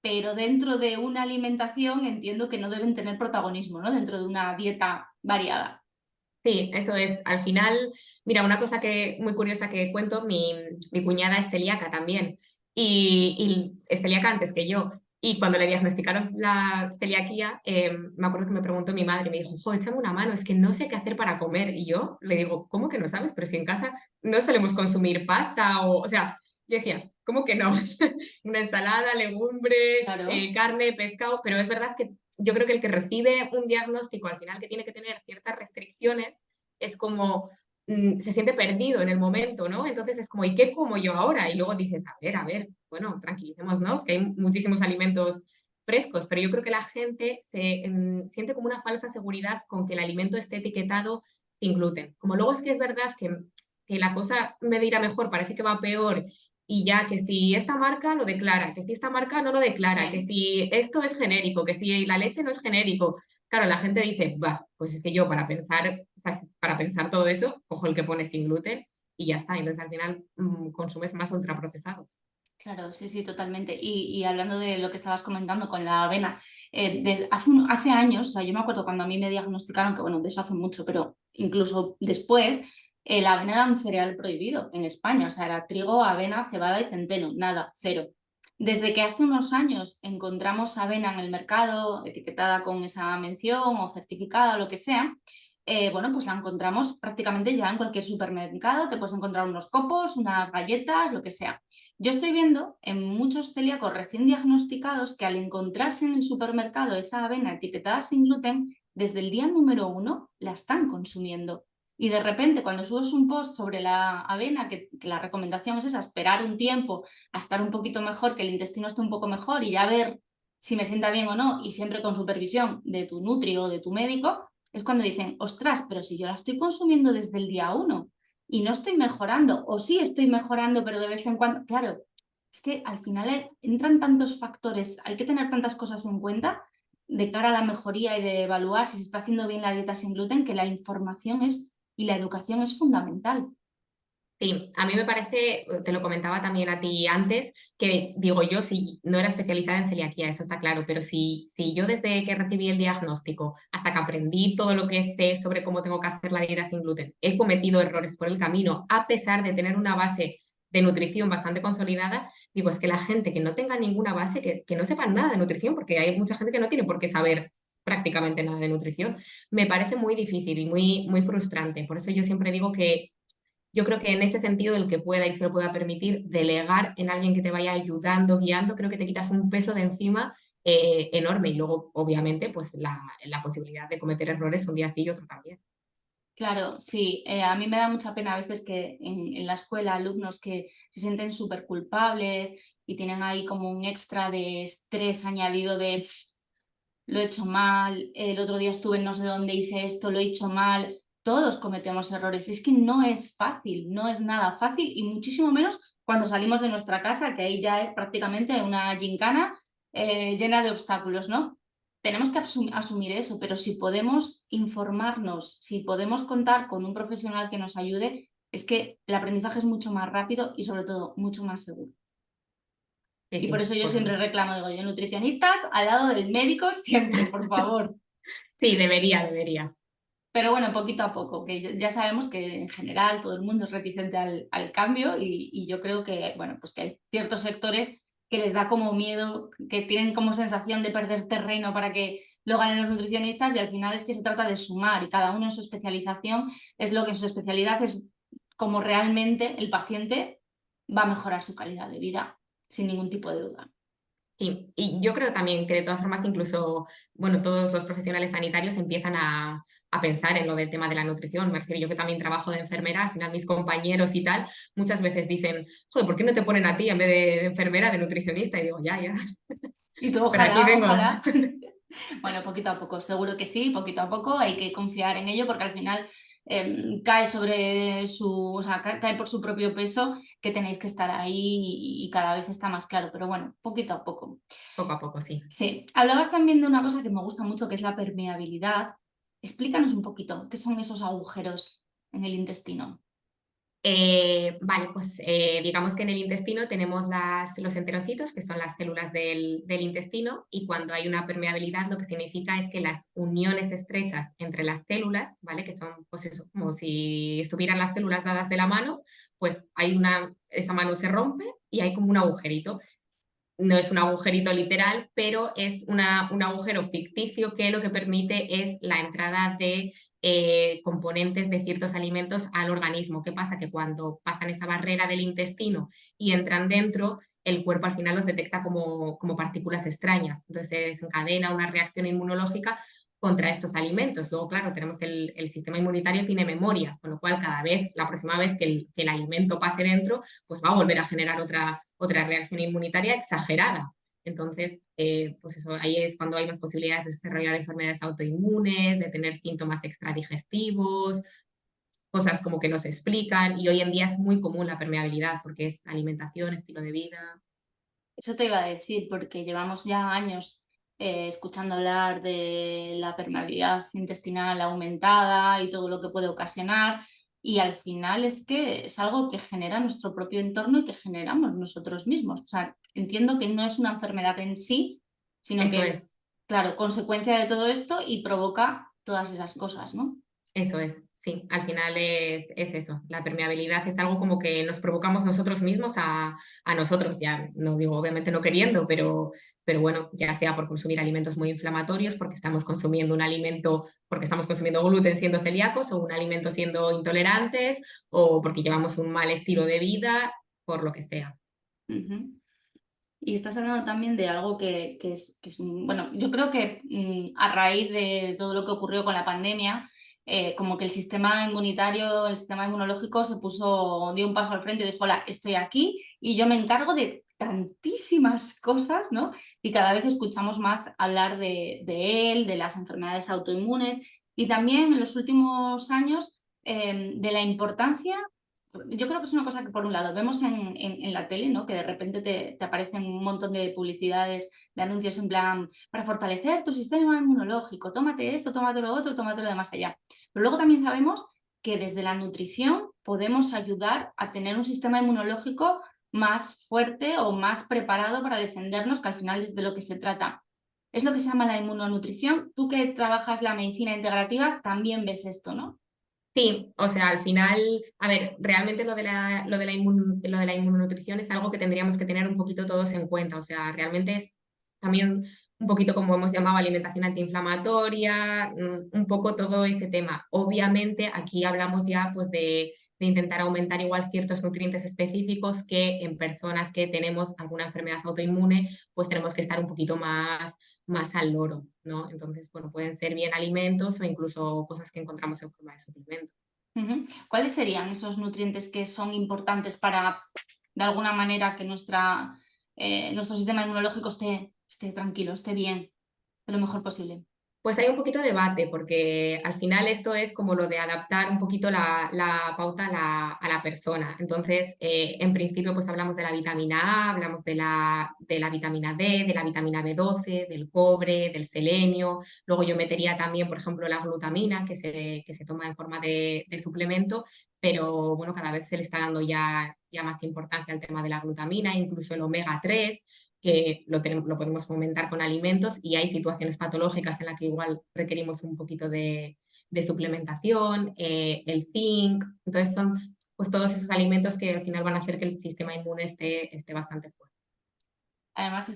pero dentro de una alimentación entiendo que no deben tener protagonismo, ¿no? Dentro de una dieta variada. Sí, eso es. Al final, mira, una cosa que muy curiosa que cuento, mi cuñada es celíaca también, y es celíaca antes que yo. Y cuando le diagnosticaron la celiaquía, me acuerdo que me preguntó mi madre, me dijo, jo, échame una mano, es que no sé qué hacer para comer. Y yo le digo, ¿cómo que no sabes? Pero si en casa no solemos consumir pasta o sea, yo decía, ¿cómo que no? Una ensalada, legumbre, Claro. carne, pescado, pero es verdad que yo creo que el que recibe un diagnóstico al final que tiene que tener ciertas restricciones es como se siente perdido en el momento, ¿no? Entonces es como, ¿y qué como yo ahora? Y luego dices, a ver, bueno, tranquilicémonos, que hay muchísimos alimentos frescos, pero yo creo que la gente se siente como una falsa seguridad con que el alimento esté etiquetado sin gluten. Como luego es que es verdad que la cosa en vez de ir a mejor parece que va peor y ya que si esta marca lo declara, que si esta marca no lo declara, que Sí. si esto es genérico, que si la leche no es genérico, claro, la gente dice, va, pues es que yo para pensar, o sea, para pensar todo eso, cojo el que pone sin gluten y ya está. Entonces al final consumes más ultraprocesados. Claro, sí, sí, totalmente. Y hablando de lo que estabas comentando con la avena, hace años, o sea, yo me acuerdo cuando a mí me diagnosticaron, que bueno, de eso hace mucho, pero incluso después, la avena era un cereal prohibido en España, o sea, era trigo, avena, cebada y centeno, nada, cero. Desde que hace unos años encontramos avena en el mercado, etiquetada con esa mención o certificada o lo que sea, bueno, pues la encontramos prácticamente ya en cualquier supermercado, te puedes encontrar unos copos, unas galletas, lo que sea. Yo estoy viendo en muchos celíacos recién diagnosticados que al encontrarse en el supermercado esa avena etiquetada sin gluten, desde el día número 1 la están consumiendo. Y de repente cuando subes un post sobre la avena, que la recomendación es esa, esperar un tiempo a estar un poquito mejor, que el intestino esté un poco mejor y ya ver si me sienta bien o no, y siempre con supervisión de tu nutri o de tu médico, es cuando dicen, ostras, pero si yo la estoy consumiendo desde el día 1 y no estoy mejorando, o sí estoy mejorando, pero de vez en cuando, claro, es que al final entran tantos factores, hay que tener tantas cosas en cuenta de cara a la mejoría y de evaluar si se está haciendo bien la dieta sin gluten, que la información y la educación es fundamental. Sí, a mí me parece, te lo comentaba también a ti antes, que digo yo, si no era especializada en celiaquía, eso está claro, pero si yo desde que recibí el diagnóstico hasta que aprendí todo lo que sé sobre cómo tengo que hacer la dieta sin gluten, he cometido errores por el camino, a pesar de tener una base de nutrición bastante consolidada, digo, es que la gente que no tenga ninguna base, que no sepan nada de nutrición, porque hay mucha gente que no tiene por qué saber prácticamente nada de nutrición, me parece muy difícil y muy frustrante. Por eso yo siempre digo que yo creo que en ese sentido, el que pueda y se lo pueda permitir, delegar en alguien que te vaya ayudando, guiando, creo que te quitas un peso de encima enorme. Y luego, obviamente, pues la posibilidad de cometer errores un día sí y otro también. Claro, sí, a mí me da mucha pena a veces que en la escuela alumnos que se sienten súper culpables y tienen ahí como un extra de estrés añadido de lo he hecho mal, el otro día estuve en no sé dónde, hice esto, lo he hecho mal. Todos cometemos errores. Es que no es fácil, no es nada fácil y muchísimo menos cuando salimos de nuestra casa, que ahí ya es prácticamente una gincana llena de obstáculos, ¿no? Tenemos que asumir eso, pero si podemos informarnos, si podemos contar con un profesional que nos ayude, es que el aprendizaje es mucho más rápido y sobre todo mucho más seguro. Sí, Y por sí, eso yo siempre reclamo, digo yo, nutricionistas al lado del médico siempre, por favor. sí, debería. Pero bueno, poquito a poco, que ya sabemos que en general todo el mundo es reticente al cambio y yo creo que, bueno, pues que hay ciertos sectores que les da como miedo, que tienen como sensación de perder terreno lo ganen los nutricionistas y al final es que se trata de sumar y cada uno en su especialización es lo que en su especialidad es como realmente el paciente va a mejorar su calidad de vida sin ningún tipo de duda. Sí, y yo creo también que de todas formas incluso, bueno, todos los profesionales sanitarios empiezan a pensar en lo del tema de la nutrición. Me refiero yo que también trabajo de enfermera, al final mis compañeros y tal, muchas veces dicen, joder, ¿por qué no te ponen a ti en vez de enfermera, de nutricionista? Y digo, ya, Y tú, pero aquí ojalá, vengo. ojalá. Bueno, poquito a poco, seguro que sí, poquito a poco, hay que confiar en ello porque al final cae sobre su, o sea, cae por su propio peso que tenéis que estar ahí y cada vez está más claro, pero bueno, poquito a poco. Poco a poco, sí. Sí, hablabas también de una cosa que me gusta mucho, que es la permeabilidad. Explícanos un poquito, ¿qué son esos agujeros en el intestino? Vale, pues digamos que en el intestino tenemos los enterocitos, que son las células del intestino, y cuando hay una permeabilidad lo que significa es que las uniones estrechas entre las células, ¿vale? Que son pues eso, como si estuvieran las células dadas de la mano, pues esa mano se rompe y hay como un agujerito. No es un agujerito literal, pero es un agujero ficticio que lo que permite es la entrada de componentes de ciertos alimentos al organismo. ¿Qué pasa? Que cuando pasan esa barrera del intestino y entran dentro, el cuerpo al final los detecta como partículas extrañas. Entonces se desencadena una reacción inmunológica contra estos alimentos. Luego, claro, tenemos el sistema inmunitario tiene memoria, con lo cual cada vez, la próxima vez que el alimento pase dentro, pues va a volver a generar otra reacción inmunitaria exagerada. Entonces, pues eso, ahí es cuando hay más posibilidades de desarrollar enfermedades autoinmunes, de tener síntomas extradigestivos, cosas como que no se explican. Y hoy en día es muy común la permeabilidad porque es alimentación, estilo de vida. Eso te iba a decir, porque llevamos ya años escuchando hablar de la permeabilidad intestinal aumentada y todo lo que puede ocasionar, y al final es que es algo que genera nuestro propio entorno y que generamos nosotros mismos. O sea, entiendo que no es una enfermedad en sí, sino que Eso es, es. claro, consecuencia de todo esto y provoca todas esas cosas, ¿no? Eso es, sí, al final es eso. La permeabilidad es algo como que nos provocamos nosotros mismos a nosotros, ya no digo obviamente no queriendo, pero bueno, ya sea por consumir alimentos muy inflamatorios, porque estamos consumiendo un alimento, porque estamos consumiendo gluten siendo celíacos, o un alimento siendo intolerantes, o porque llevamos un mal estilo de vida, por lo que sea. Ujú. Y estás hablando también de algo que es bueno, yo creo que a raíz de todo lo que ocurrió con la pandemia, como que el sistema inmunitario, el sistema inmunológico se puso, dio un paso al frente y dijo, hola, estoy aquí y yo me encargo de tantísimas cosas, ¿no? Y cada vez escuchamos más hablar de él, de las enfermedades autoinmunes y también en los últimos años de la importancia. Yo creo que es una cosa que por un lado vemos en la tele, ¿no? Que de repente te aparecen un montón de publicidades, de anuncios en plan, para fortalecer tu sistema inmunológico, tómate esto, tómate lo otro, tómate lo de más allá. Pero luego también sabemos que desde la nutrición podemos ayudar a tener un sistema inmunológico más fuerte o más preparado para defendernos, que al final es de lo que se trata. Es lo que se llama la inmunonutrición. Tú que trabajas la medicina integrativa, también ves esto, ¿no? Sí, o sea, al final, a ver, realmente lo de la inmunonutrición es algo que tendríamos que tener un poquito todos en cuenta, o sea, realmente es también un poquito como hemos llamado alimentación antiinflamatoria, un poco todo ese tema. Obviamente aquí hablamos ya pues de intentar aumentar igual ciertos nutrientes específicos que en personas que tenemos alguna enfermedad autoinmune, pues tenemos que estar un poquito más al loro, ¿no? Entonces, bueno, pueden ser bien alimentos o incluso cosas que encontramos en forma de suplemento. Ujú. ¿Cuáles serían esos nutrientes que son importantes para, de alguna manera, que nuestro sistema inmunológico esté tranquilo, esté bien, de lo mejor posible? Pues hay un poquito de debate, porque al final esto es como lo de adaptar un poquito la pauta a la persona. Entonces, en principio, pues hablamos de la vitamina A, hablamos de la vitamina D, de la vitamina B12, del cobre, del selenio. Luego yo metería también, por ejemplo, la glutamina, que se toma en forma de suplemento, pero bueno, cada vez se le está dando ya más importancia al tema de la glutamina, incluso el omega 3 que lo podemos fomentar con alimentos y hay situaciones patológicas en las que igual requerimos un poquito de suplementación, el zinc, entonces son pues todos esos alimentos que al final van a hacer que el sistema inmune esté bastante fuerte. Además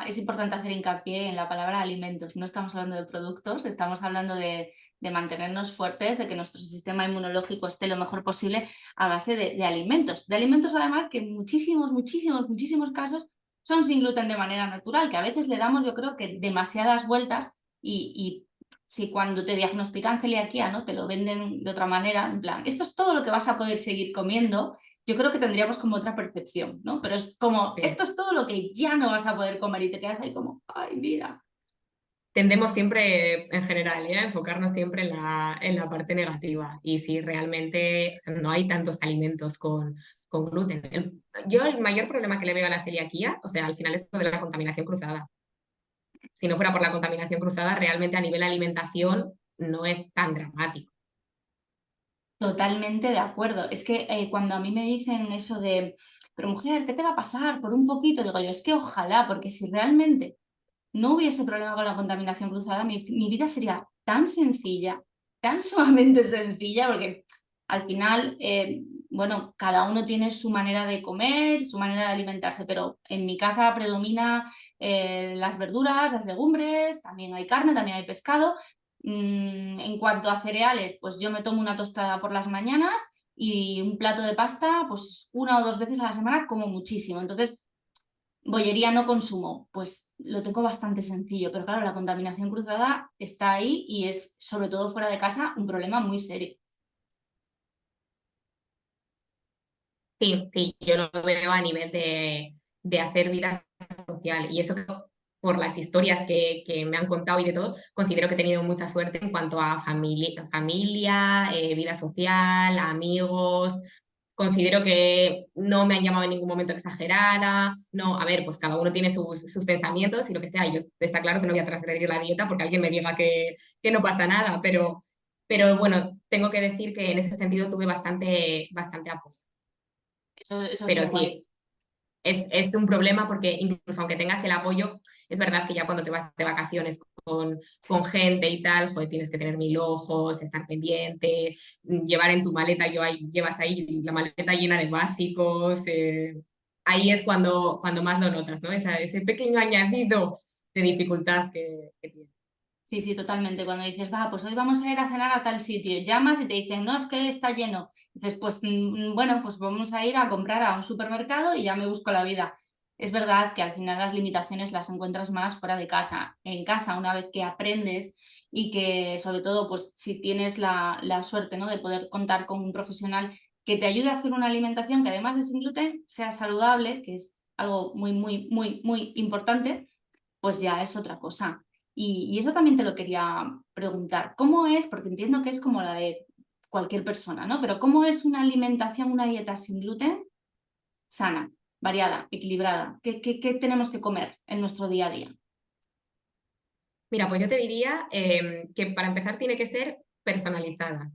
es importante hacer hincapié en la palabra alimentos. No estamos hablando de productos, estamos hablando de mantenernos fuertes, de que nuestro sistema inmunológico esté lo mejor posible a base de alimentos. De alimentos además que en muchísimos casos son sin gluten de manera natural, que a veces le damos yo creo que demasiadas vueltas y si cuando te diagnostican celiaquía, ¿no? Te lo venden de otra manera, en plan, esto es todo lo que vas a poder seguir comiendo, yo creo que tendríamos como otra percepción, ¿no? Pero es como, Sí. esto es todo lo que ya no vas a poder comer y te quedas ahí como, ay, mira. Tendemos siempre, en general, a enfocarnos siempre en la parte negativa y si realmente o sea, no hay tantos alimentos con gluten. Yo el mayor problema que le veo a la celiaquía, o sea, al final es lo de la contaminación cruzada. Si no fuera por la contaminación cruzada, realmente a nivel alimentación no es tan dramático. Totalmente de acuerdo. Es que cuando a mí me dicen eso de, pero mujer, ¿qué te va a pasar por un poquito? Digo yo, es que ojalá, porque si realmente no hubiese problema con la contaminación cruzada, mi vida sería tan sencilla, tan sumamente sencilla, porque al final, bueno, cada uno tiene su manera de comer, su manera de alimentarse, pero en mi casa predomina las verduras, las legumbres, también hay carne, también hay pescado. En cuanto a cereales, pues yo me tomo una tostada por las mañanas y un plato de pasta, pues 1 o 2 veces a la semana como muchísimo. Entonces, bollería no consumo, pues lo tengo bastante sencillo, pero claro, la contaminación cruzada está ahí y es, sobre todo fuera de casa, un problema muy serio. Sí, sí, yo lo veo a nivel de hacer vida social y eso que por las historias que me han contado y de todo, considero que he tenido mucha suerte en cuanto a familia, vida social, amigos. Considero que no me han llamado en ningún momento exagerada. No, a ver, pues cada uno tiene sus pensamientos y lo que sea. Yo está claro que no voy a transgredir la dieta porque alguien me diga que no pasa nada, pero bueno, tengo que decir que en ese sentido tuve bastante apoyo. Eso es Pero muy guay. sí, es un problema porque incluso aunque tengas el apoyo, es verdad que ya cuando te vas de vacaciones con gente y tal, joder, tienes que tener 1000 ojos, estar pendiente, llevar en tu maleta, llevas ahí la maleta llena de básicos, ahí es cuando más lo notas, ¿no? Ese pequeño añadido de dificultad que tienes. Sí, sí, totalmente. Cuando dices, va, pues hoy vamos a ir a cenar a tal sitio, llamas y te dicen, no, es que está lleno. Dices, pues bueno, pues vamos a ir a comprar a un supermercado y ya me busco la vida. Es verdad que al final las limitaciones las encuentras más fuera de casa. En casa, una vez que aprendes y que sobre todo, pues si tienes la suerte, ¿no? de poder contar con un profesional que te ayude a hacer una alimentación que además de sin gluten sea saludable, que es algo muy importante, pues ya es otra cosa. Y eso también te lo quería preguntar. ¿Cómo es? Porque entiendo que es como la de cualquier persona, ¿no? Pero ¿cómo es una alimentación, una dieta sin gluten sana, variada, equilibrada? ¿Qué tenemos que comer en nuestro día a día? Mira, pues yo te diría que para empezar tiene que ser personalizada.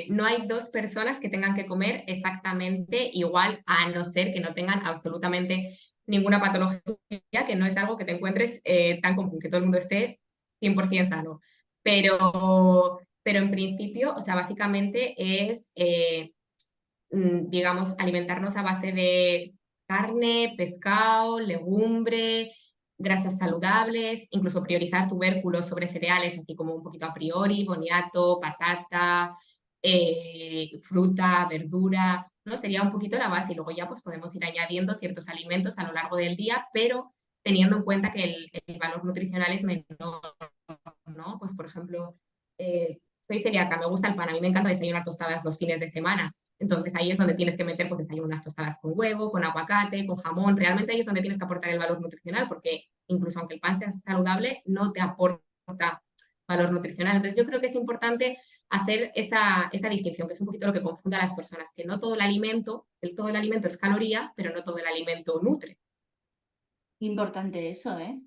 No hay dos personas que tengan que comer exactamente igual, a no ser que no tengan absolutamente ninguna patología, que no es algo que te encuentres tan común, que todo el mundo esté 100% sano. Pero en principio, o sea, básicamente es, digamos, alimentarnos a base de carne, pescado, legumbre, grasas saludables, incluso priorizar tubérculos sobre cereales, así como un poquito a priori, boniato, patata, fruta, verdura, ¿no? Sería un poquito la base y luego ya pues podemos ir añadiendo ciertos alimentos a lo largo del día, pero teniendo en cuenta que el valor nutricional es menor, ¿no? Pues por ejemplo, soy celíaca, me gusta el pan, a mí me encanta desayunar tostadas los fines de semana, entonces ahí es donde tienes que meter, pues desayuno unas tostadas con huevo, con aguacate, con jamón. Realmente ahí es donde tienes que aportar el valor nutricional, porque incluso aunque el pan sea saludable, no te aporta valor nutricional. Entonces yo creo que es importante hacer esa distinción, que es un poquito lo que confunde a las personas, que no todo el alimento es caloría, pero no todo el alimento nutre. Importante eso, ¿eh?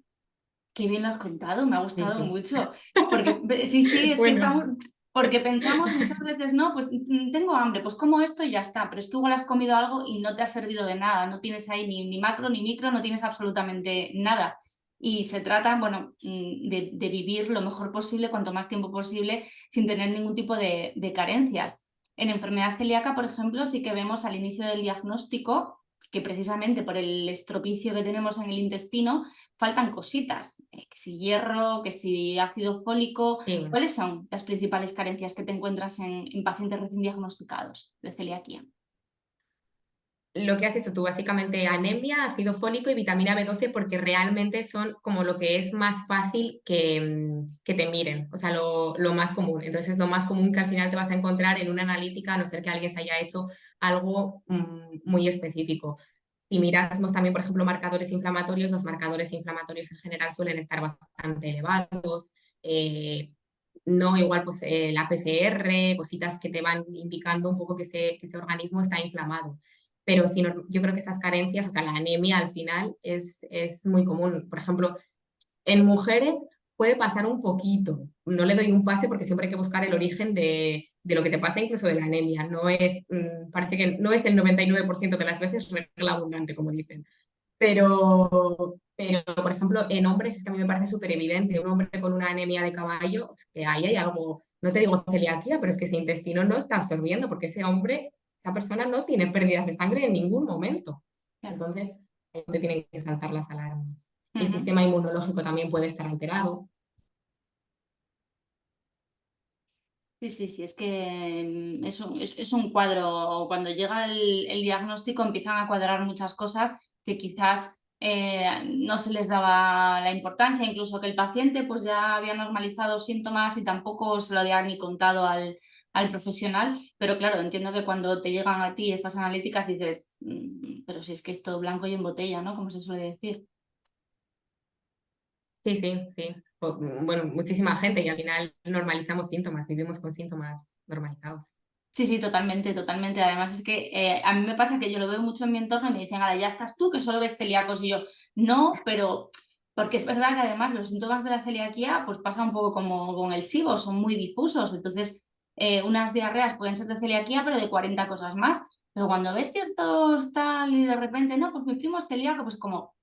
Qué bien lo has contado, me ha Sí, gustado sí. mucho. Porque sí, sí, es que estamos. Bueno, Porque pensamos muchas veces, no, pues tengo hambre, pues como esto y ya está. Pero es que igual has comido algo y no te ha servido de nada. No tienes ahí ni macro ni micro, no tienes absolutamente nada. Y se trata, bueno, de vivir lo mejor posible, cuanto más tiempo posible, sin tener ningún tipo de carencias. En enfermedad celíaca, por ejemplo, sí que vemos al inicio del diagnóstico que precisamente por el estropicio que tenemos en el intestino faltan cositas, que si hierro, que si ácido fólico. Sí. ¿Cuáles son las principales carencias que te encuentras en pacientes recién diagnosticados de celiaquía? Lo que has dicho tú, básicamente anemia, ácido fólico y vitamina B12, porque realmente son como lo que es más fácil que te miren, o sea, lo más común. Entonces, es lo más común que al final te vas a encontrar en una analítica, a no ser que alguien se haya hecho algo muy específico. Si mirásemos también, por ejemplo, marcadores inflamatorios, los marcadores inflamatorios en general suelen estar bastante elevados. No igual pues la PCR, cositas que te van indicando un poco que ese organismo está inflamado. Pero si no, yo creo que esas carencias, o sea, la anemia al final es muy común. Por ejemplo, en mujeres puede pasar un poquito. No le doy un pase porque siempre hay que buscar el origen de lo que te pasa, incluso de la anemia. No es, parece que no es el 99% de las veces regla abundante, como dicen. Pero, por ejemplo, en hombres es que a mí me parece súper evidente. Un hombre con una anemia de caballo, es que ahí hay algo, no te digo celiaquía, pero es que ese intestino no está absorbiendo porque ese hombre, esa persona no tiene pérdidas de sangre en ningún momento. Claro. Entonces, ahí te tienen que saltar las alarmas. El Ujú. sistema inmunológico también puede estar alterado. Sí, sí, sí, es que es un cuadro. Cuando llega el diagnóstico empiezan a cuadrar muchas cosas que quizás no se les daba la importancia, incluso que el paciente pues ya había normalizado síntomas y tampoco se lo había ni contado al profesional. Pero claro, entiendo que cuando te llegan a ti estas analíticas dices, pero si es que es todo blanco y en botella, ¿no? Como se suele decir. Sí, sí, sí. Bueno, muchísima gente y al final normalizamos síntomas, vivimos con síntomas normalizados. Sí, sí, totalmente, totalmente. Además es que a mí me pasa que yo lo veo mucho en mi entorno y me dicen, ahora ya estás tú que solo ves celíacos y yo, no, pero porque es verdad que además los síntomas de la celiaquía pues pasa un poco como con el SIBO, son muy difusos. Entonces, unas diarreas pueden ser de celiaquía, pero de 40 cosas más. Pero cuando ves ciertos tal y de repente, no, pues mi primo es celíaco, pues como,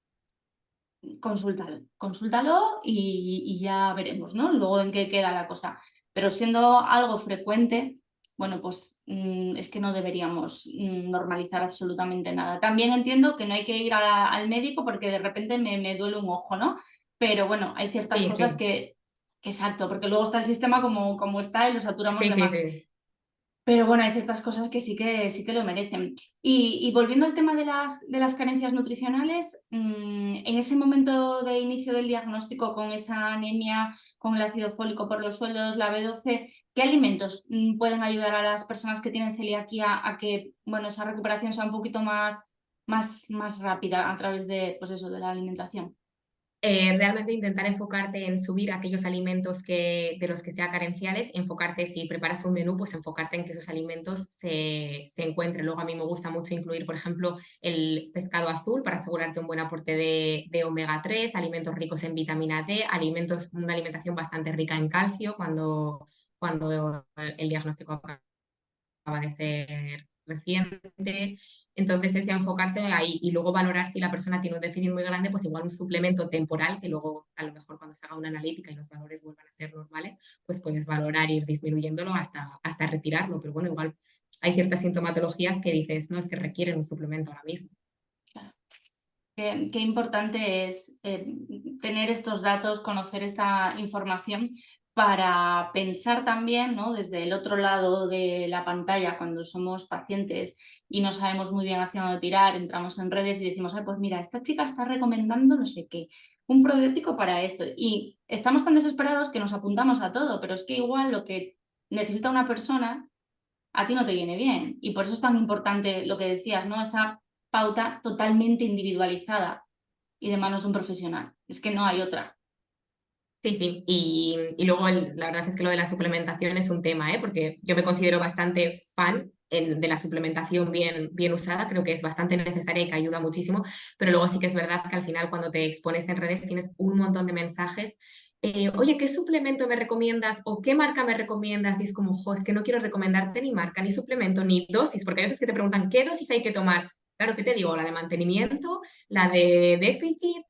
consúltalo, consúltalo y ya veremos, ¿no? Luego en qué queda la cosa. Pero siendo algo frecuente, bueno, pues es que no deberíamos normalizar absolutamente nada. También entiendo que no hay que ir al médico porque de repente me duele un ojo, ¿no? Pero bueno, hay ciertas Sí, cosas sí, que exacto, porque luego está el sistema como está y lo saturamos sí, de sí, más. sí. Pero bueno, hay ciertas cosas que sí que lo merecen. Y volviendo al tema de las carencias nutricionales, en ese momento de inicio del diagnóstico con esa anemia, con el ácido fólico por los suelos, la B12, ¿qué alimentos pueden ayudar a las personas que tienen celiaquía a que bueno, esa recuperación sea un poquito más rápida a través de, pues eso, de la alimentación? Realmente intentar enfocarte en subir aquellos alimentos de los que sea carenciales, enfocarte, si preparas un menú, pues enfocarte en que esos alimentos se encuentren. Luego a mí me gusta mucho incluir, por ejemplo, el pescado azul para asegurarte un buen aporte de omega 3, alimentos ricos en vitamina D, una alimentación bastante rica en calcio cuando el diagnóstico acaba de ser reciente. Entonces, ese enfocarte ahí y luego valorar si la persona tiene un déficit muy grande, pues igual un suplemento temporal, que luego a lo mejor cuando se haga una analítica y los valores vuelvan a ser normales, pues puedes valorar ir disminuyéndolo hasta retirarlo. Pero bueno, igual hay ciertas sintomatologías que dices, no, es que requieren un suplemento ahora mismo. Claro. Qué importante es tener estos datos, conocer esta información para pensar también, ¿no? Desde el otro lado de la pantalla, cuando somos pacientes y no sabemos muy bien hacia dónde tirar, entramos en redes y decimos, "Ay, pues mira, esta chica está recomendando no sé qué, un probiótico para esto". Y estamos tan desesperados que nos apuntamos a todo, pero es que igual lo que necesita una persona a ti no te viene bien. Y por eso es tan importante lo que decías, ¿no? Esa pauta totalmente individualizada y de manos de un profesional. Es que no hay otra. Sí, sí, y luego la verdad es que lo de la suplementación es un tema, ¿eh? Porque yo me considero bastante fan de la suplementación bien usada, creo que es bastante necesaria y que ayuda muchísimo, pero luego sí que es verdad que al final cuando te expones en redes tienes un montón de mensajes, oye, ¿qué suplemento me recomiendas o qué marca me recomiendas? Y es como, jo, es que no quiero recomendarte ni marca, ni suplemento, ni dosis, porque hay veces que te preguntan, ¿qué dosis hay que tomar? Claro, ¿qué te digo? La de mantenimiento, la de déficit.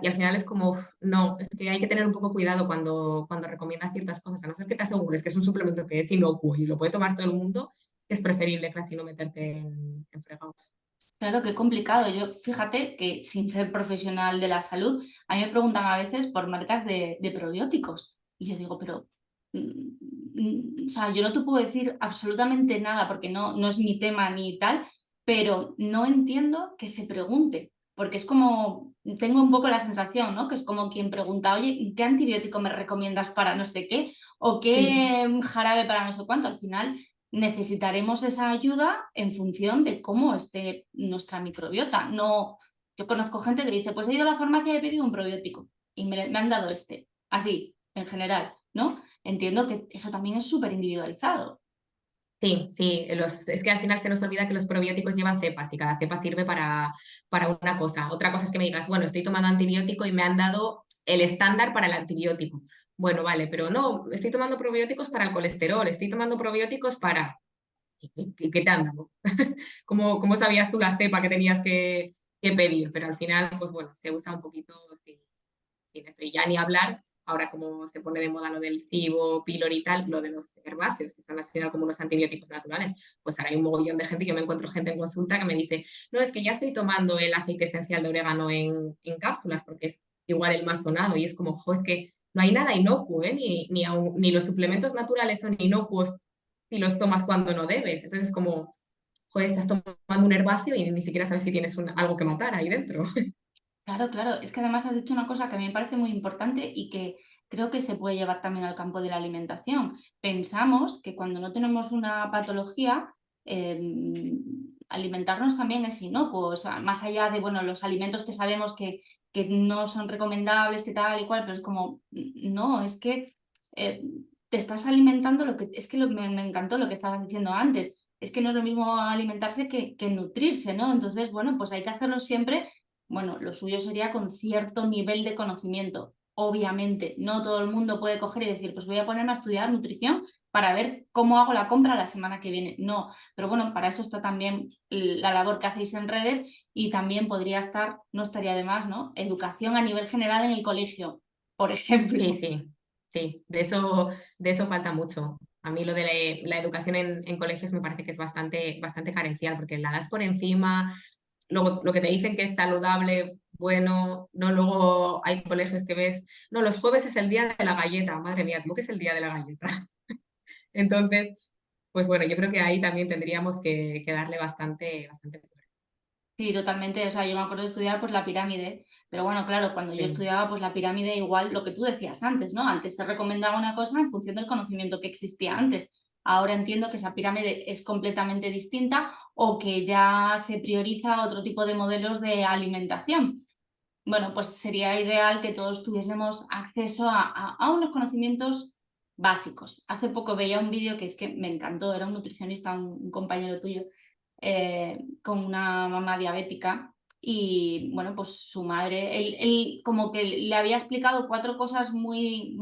Y al final es como, uf, no, es que hay que tener un poco cuidado cuando recomiendas ciertas cosas, a no ser que te asegures que es un suplemento que es inocuo y lo puede tomar todo el mundo, es preferible casi no meterte en fregados. Claro, qué complicado. Yo, fíjate que sin ser profesional de la salud, a mí me preguntan a veces por marcas de probióticos. Y yo digo, pero, o sea, yo no te puedo decir absolutamente nada porque no es mi tema ni tal, pero no entiendo que se pregunte, porque es como, tengo un poco la sensación, ¿no? Que es como quien pregunta, oye, ¿qué antibiótico me recomiendas para no sé qué? ¿O Sí, qué jarabe para no sé cuánto? Al final necesitaremos esa ayuda en función de cómo esté nuestra microbiota. No, yo conozco gente que dice, pues he ido a la farmacia y he pedido un probiótico y me han dado este, así, en general, ¿no? Entiendo que eso también es súper individualizado. sí, sí. Es que al final se nos olvida que los probióticos llevan cepas y cada cepa sirve para una cosa. Otra cosa es que me digas, bueno, estoy tomando antibiótico y me han dado el estándar para el antibiótico. Bueno, vale, pero no, estoy tomando probióticos para el colesterol, estoy tomando probióticos para... ¿Y qué te han dado? ¿Cómo sabías tú la cepa que tenías que pedir? Pero al final, pues bueno, se usa un poquito sin esto. Y ya ni hablar, ahora como se pone de moda lo del cibo, pílor y tal, lo de los herbáceos, que son al final como unos antibióticos naturales, pues ahora hay un mogollón de gente, yo me encuentro gente en consulta que me dice, no, es que ya estoy tomando el aceite esencial de orégano en cápsulas, porque es igual el más sonado, y es como, jo, es que no hay nada inocuo, ¿eh? Ni los suplementos naturales son inocuos si los tomas cuando no debes. Entonces es como, joder, estás tomando un herbáceo y ni siquiera sabes si tienes algo que matar ahí dentro. Claro, claro. Es que además has dicho una cosa que a mí me parece muy importante y que creo que se puede llevar también al campo de la alimentación. Pensamos que cuando no tenemos una patología, alimentarnos también es inocuo. O sea, más allá de bueno, los alimentos que sabemos que no son recomendables, que tal y cual, pero es como, no, es que te estás alimentando lo que. Es que me encantó lo que estabas diciendo antes. Es que no es lo mismo alimentarse que nutrirse, ¿no? Entonces, bueno, pues hay que hacerlo siempre. Bueno, lo suyo sería con cierto nivel de conocimiento. Obviamente, no todo el mundo puede coger y decir, pues voy a ponerme a estudiar nutrición para ver cómo hago la compra la semana que viene. No, pero bueno, para eso está también la labor que hacéis en redes y también podría estar, no estaría de más, ¿no? Educación a nivel general en el colegio, por Sí, ejemplo. sí, sí, de eso falta mucho. A mí lo de la educación en colegios me parece que es bastante carencial, porque la das por encima, luego lo que te dicen que es saludable, bueno, no, luego hay colegios que ves, no, los jueves es el día de la galleta, madre mía, ¿cómo que es el día de la galleta? Entonces, pues bueno, yo creo que ahí también tendríamos que darle bastante. Sí, totalmente. O sea, yo me acuerdo de estudiar pues la pirámide, pero bueno, claro, cuando yo Sí, estudiaba pues la pirámide igual lo que tú decías antes, ¿no? Antes se recomendaba una cosa en función del conocimiento que existía antes. Ahora entiendo que esa pirámide es completamente distinta o que ya se prioriza otro tipo de modelos de alimentación. Bueno, pues sería ideal que todos tuviésemos acceso a unos conocimientos básicos. Hace poco veía un vídeo que es que me encantó, era un nutricionista, un compañero tuyo, con una mamá diabética y bueno, pues su madre, él como que le había explicado cuatro cosas muy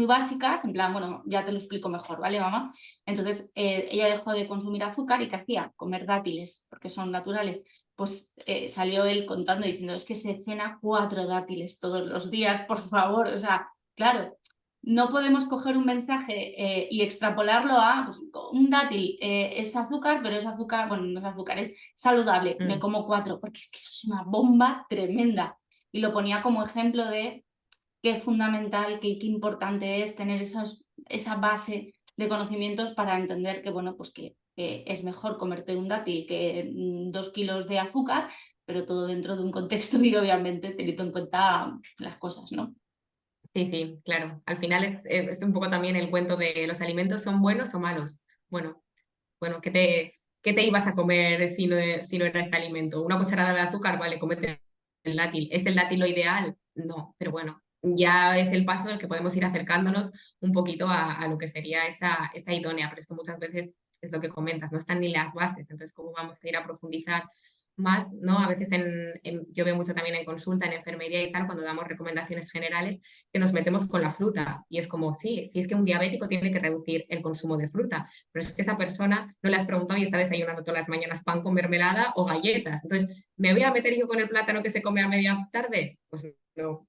básicas, en plan, bueno, ya te lo explico mejor, ¿vale, mamá? Entonces ella dejó de consumir azúcar y ¿qué hacía? Comer dátiles, porque son naturales. Pues salió él contando diciendo, es que se cena 4 dátiles todos los días, por favor, o sea, claro, no podemos coger un mensaje y extrapolarlo a pues, un dátil es azúcar, pero es azúcar, bueno, no es azúcar, es saludable, me mm, como 4, porque es que eso es una bomba tremenda. Y lo ponía como ejemplo de qué fundamental, qué importante es tener esa base de conocimientos para entender que, bueno, pues que es mejor comerte un dátil que 2 kilos de azúcar, pero todo dentro de un contexto y obviamente teniendo en cuenta las cosas, ¿no? sí, sí, claro. Al final es un poco también el cuento de los alimentos son buenos o malos. Bueno, ¿qué te ibas a comer si no era este alimento? Una cucharada de azúcar, vale, cómete el dátil. ¿Es el dátil lo ideal? No, pero bueno, ya es el paso en el que podemos ir acercándonos un poquito a lo que sería esa idónea, pero es que muchas veces es lo que comentas, no están ni las bases, entonces cómo vamos a ir a profundizar más, ¿no? A veces yo veo mucho también en consulta, en enfermería y tal, cuando damos recomendaciones generales, que nos metemos con la fruta y es como, sí, si es que un diabético tiene que reducir el consumo de fruta, pero es que esa persona no le has preguntado y está desayunando todas las mañanas pan con mermelada o galletas. Entonces, ¿me voy a meter yo con el plátano que se come a media tarde? Pues no.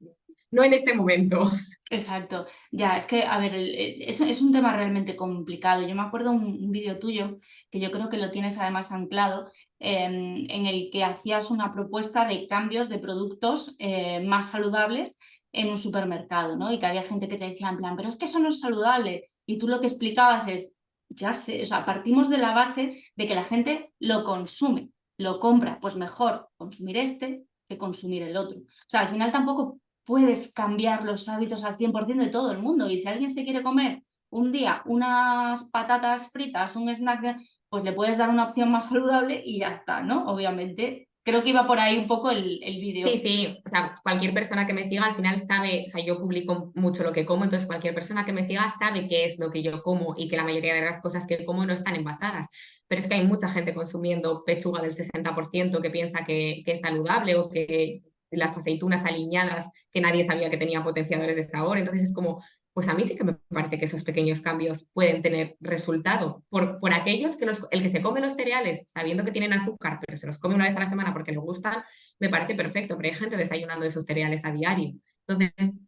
no en este momento. Exacto, ya, es que, a ver, es un tema realmente complicado. Yo me acuerdo un vídeo tuyo, que yo creo que lo tienes además anclado, en el que hacías una propuesta de cambios de productos más saludables en un supermercado, ¿no? Y que había gente que te decía en plan, pero es que eso no es saludable. Y tú lo que explicabas es, ya sé, o sea, partimos de la base de que la gente lo consume, lo compra, pues mejor consumir este que consumir el otro. O sea, al final tampoco puedes cambiar los hábitos al 100% de todo el mundo. Y si alguien se quiere comer un día unas patatas fritas, un snack, pues le puedes dar una opción más saludable y ya está, ¿no? Obviamente, creo que iba por ahí un poco el Sí, vídeo. sí, o sea, cualquier persona que me siga al final sabe, o sea, yo publico mucho lo que como, entonces cualquier persona que me siga sabe qué es lo que yo como y que la mayoría de las cosas que como no están envasadas. Pero es que hay mucha gente consumiendo pechuga del 60% que piensa que es saludable o que las aceitunas aliñadas que nadie sabía que tenían potenciadores de sabor. Entonces es como, pues a mí sí que me parece que esos pequeños cambios pueden tener resultado. Por aquellos que el que se come los cereales sabiendo que tienen azúcar, pero se los come una vez a la semana porque le gustan, me parece perfecto, pero hay gente desayunando esos cereales a diario. Entonces,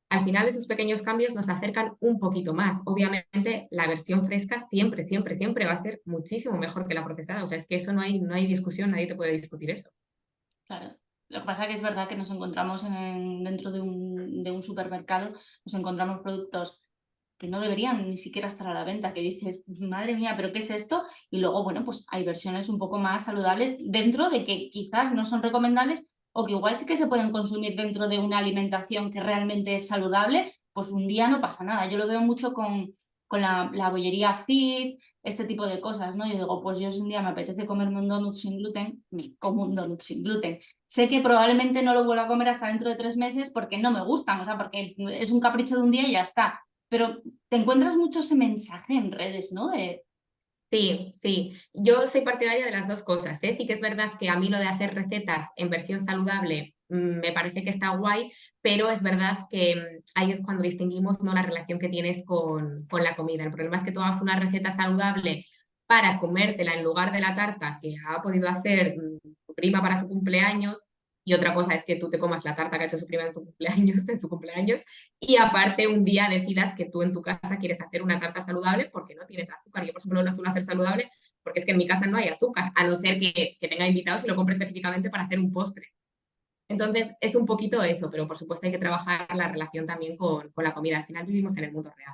al final esos pequeños cambios nos acercan un poquito más. Obviamente, la versión fresca siempre, siempre, siempre va a ser muchísimo mejor que la procesada. O sea, es que eso no hay discusión, nadie te puede discutir eso. Claro. Lo que pasa es que es verdad que nos encontramos dentro de un supermercado, nos encontramos productos que no deberían ni siquiera estar a la venta, que dices, madre mía, ¿pero qué es esto? Y luego, bueno, pues hay versiones un poco más saludables dentro de que quizás no son recomendables o que igual sí que se pueden consumir dentro de una alimentación que realmente es saludable, pues un día no pasa nada. Yo lo veo mucho con la bollería fit, este tipo de cosas, ¿no? Yo digo, pues yo si un día me apetece comerme un donut sin gluten, me como un donut sin gluten. Sé que probablemente no lo vuelva a comer hasta dentro de 3 meses porque no me gustan, o sea, porque es un capricho de un día y ya está. Pero te encuentras mucho ese mensaje en redes, ¿no? Sí, sí. Yo soy partidaria de las dos cosas, ¿eh? Sí que es verdad que a mí lo de hacer recetas en versión saludable me parece que está guay, pero es verdad que ahí es cuando distinguimos, ¿no?, la relación que tienes con la comida. El problema es que tú hagas una receta saludable para comértela en lugar de la tarta que ha podido hacer tu prima para su cumpleaños, y otra cosa es que tú te comas la tarta que ha hecho su prima en tu cumpleaños, en su cumpleaños, y aparte un día decidas que tú en tu casa quieres hacer una tarta saludable porque no tienes azúcar. Yo, por ejemplo, no suelo hacer saludable porque es que en mi casa no hay azúcar, a no ser que tenga invitados y lo compre específicamente para hacer un postre. Entonces, es un poquito eso, pero por supuesto hay que trabajar la relación también con la comida. Al final vivimos en el mundo real.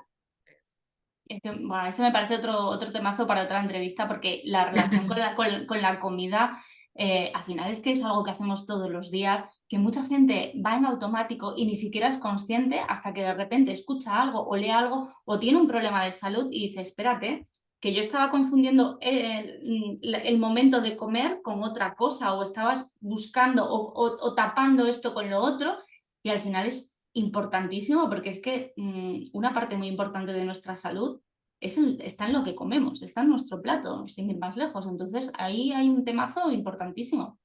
Bueno, ese me parece otro temazo para otra entrevista porque la relación con la comida al final es que es algo que hacemos todos los días, que mucha gente va en automático y ni siquiera es consciente hasta que de repente escucha algo o lee algo o tiene un problema de salud y dice, espérate, que yo estaba confundiendo el momento de comer con otra cosa o estabas buscando o tapando esto con lo otro y al final es importantísimo porque es que una parte muy importante de nuestra salud está en lo que comemos, está en nuestro plato, sin ir más lejos. Entonces ahí hay un temazo importantísimo.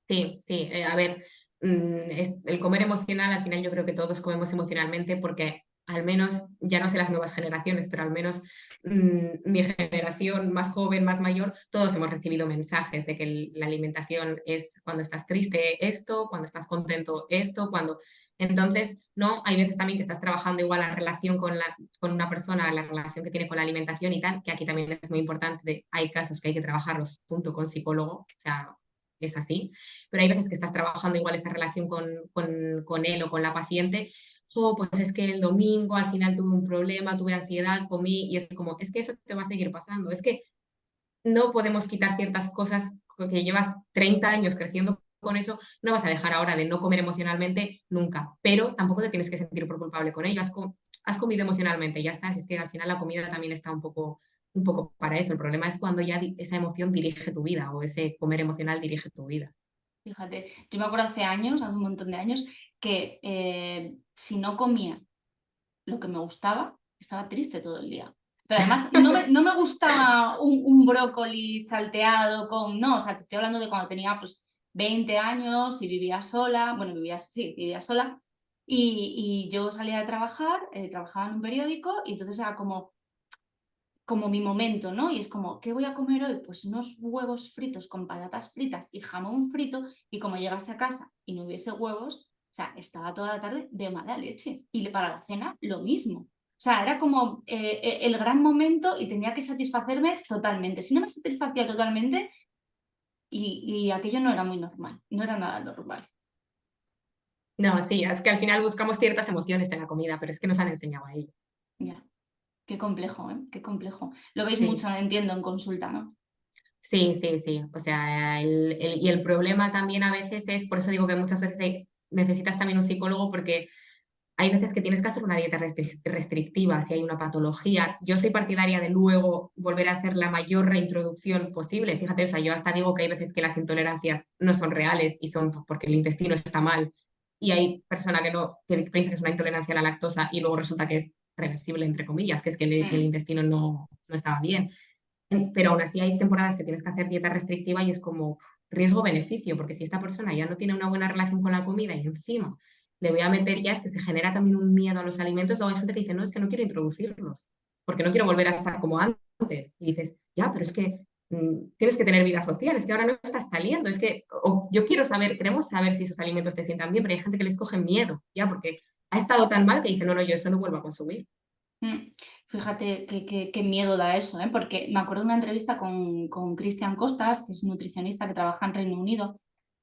Sí, sí, a ver, el comer emocional, al final yo creo que todos comemos emocionalmente porque al menos, ya no sé las nuevas generaciones, pero al menos mi generación más joven, más mayor, todos hemos recibido mensajes de que la alimentación es cuando estás triste esto, cuando estás contento esto, cuando... Entonces, no, hay veces también que estás trabajando igual la relación con una persona, la relación que tiene con la alimentación y tal, que aquí también es muy importante, hay casos que hay que trabajarlos junto con psicólogo, o sea, es así, pero hay veces que estás trabajando igual esa relación con él o con la paciente. Jo, pues es que el domingo al final tuve un problema, tuve ansiedad, comí, y es como, es que eso te va a seguir pasando. Es que no podemos quitar ciertas cosas porque llevas 30 años creciendo con eso, no vas a dejar ahora de no comer emocionalmente nunca, pero tampoco te tienes que sentir por culpable con ello. Has comido emocionalmente, ya está. Es que al final la comida también está un poco para eso. El problema es cuando ya esa emoción dirige tu vida o ese comer emocional dirige tu vida. Fíjate, yo me acuerdo hace años, hace un montón de años, que si no comía lo que me gustaba, estaba triste todo el día. Pero además no me gustaba un brócoli salteado con... No, o sea, te estoy hablando de cuando tenía pues 20 años y vivía sola, bueno, sí, vivía sola, y yo salía de trabajar, trabajaba en un periódico, y entonces era como mi momento, ¿no? Y es como, ¿qué voy a comer hoy? Pues unos huevos fritos con patatas fritas y jamón frito, y como llegase a casa y no hubiese huevos, sea, estaba toda la tarde de mala leche. Y para la cena, lo mismo. O sea, era como el gran momento y tenía que satisfacerme totalmente. Si no me satisfacía totalmente, y aquello no era muy normal, no era nada normal. No, sí, es que al final buscamos ciertas emociones en la comida, pero es que nos han enseñado a ello. Ya, qué complejo, ¿eh? Qué complejo. Lo veis Sí. mucho, entiendo, en consulta, ¿no? Sí, sí, sí. O sea, y el problema también a veces es, por eso digo que muchas veces necesitas también un psicólogo porque hay veces que tienes que hacer una dieta restrictiva si hay una patología. Yo soy partidaria de luego volver a hacer la mayor reintroducción posible. Fíjate, o sea, yo hasta digo que hay veces que las intolerancias no son reales y son porque el intestino está mal y hay persona que no, que piensa que es una intolerancia a la lactosa y luego resulta que es reversible, entre comillas, que es que el Mm, intestino no estaba bien. Pero aún así hay temporadas que tienes que hacer dieta restrictiva y es como riesgo-beneficio, porque si esta persona ya no tiene una buena relación con la comida y encima le voy a meter ya, es que se genera también un miedo a los alimentos, luego hay gente que dice, no, es que no quiero introducirlos, porque no quiero volver a estar como antes. Y dices, ya, pero es que tienes que tener vida social, es que ahora no estás saliendo, es que yo quiero saber, queremos saber si esos alimentos te sientan bien, pero hay gente que les coge miedo, ya, porque ha estado tan mal que dice, no, no, yo eso no vuelvo a consumir. mm. Fíjate qué miedo da eso, ¿eh? Porque me acuerdo de una entrevista con Cristian Costas, que es un nutricionista que trabaja en Reino Unido,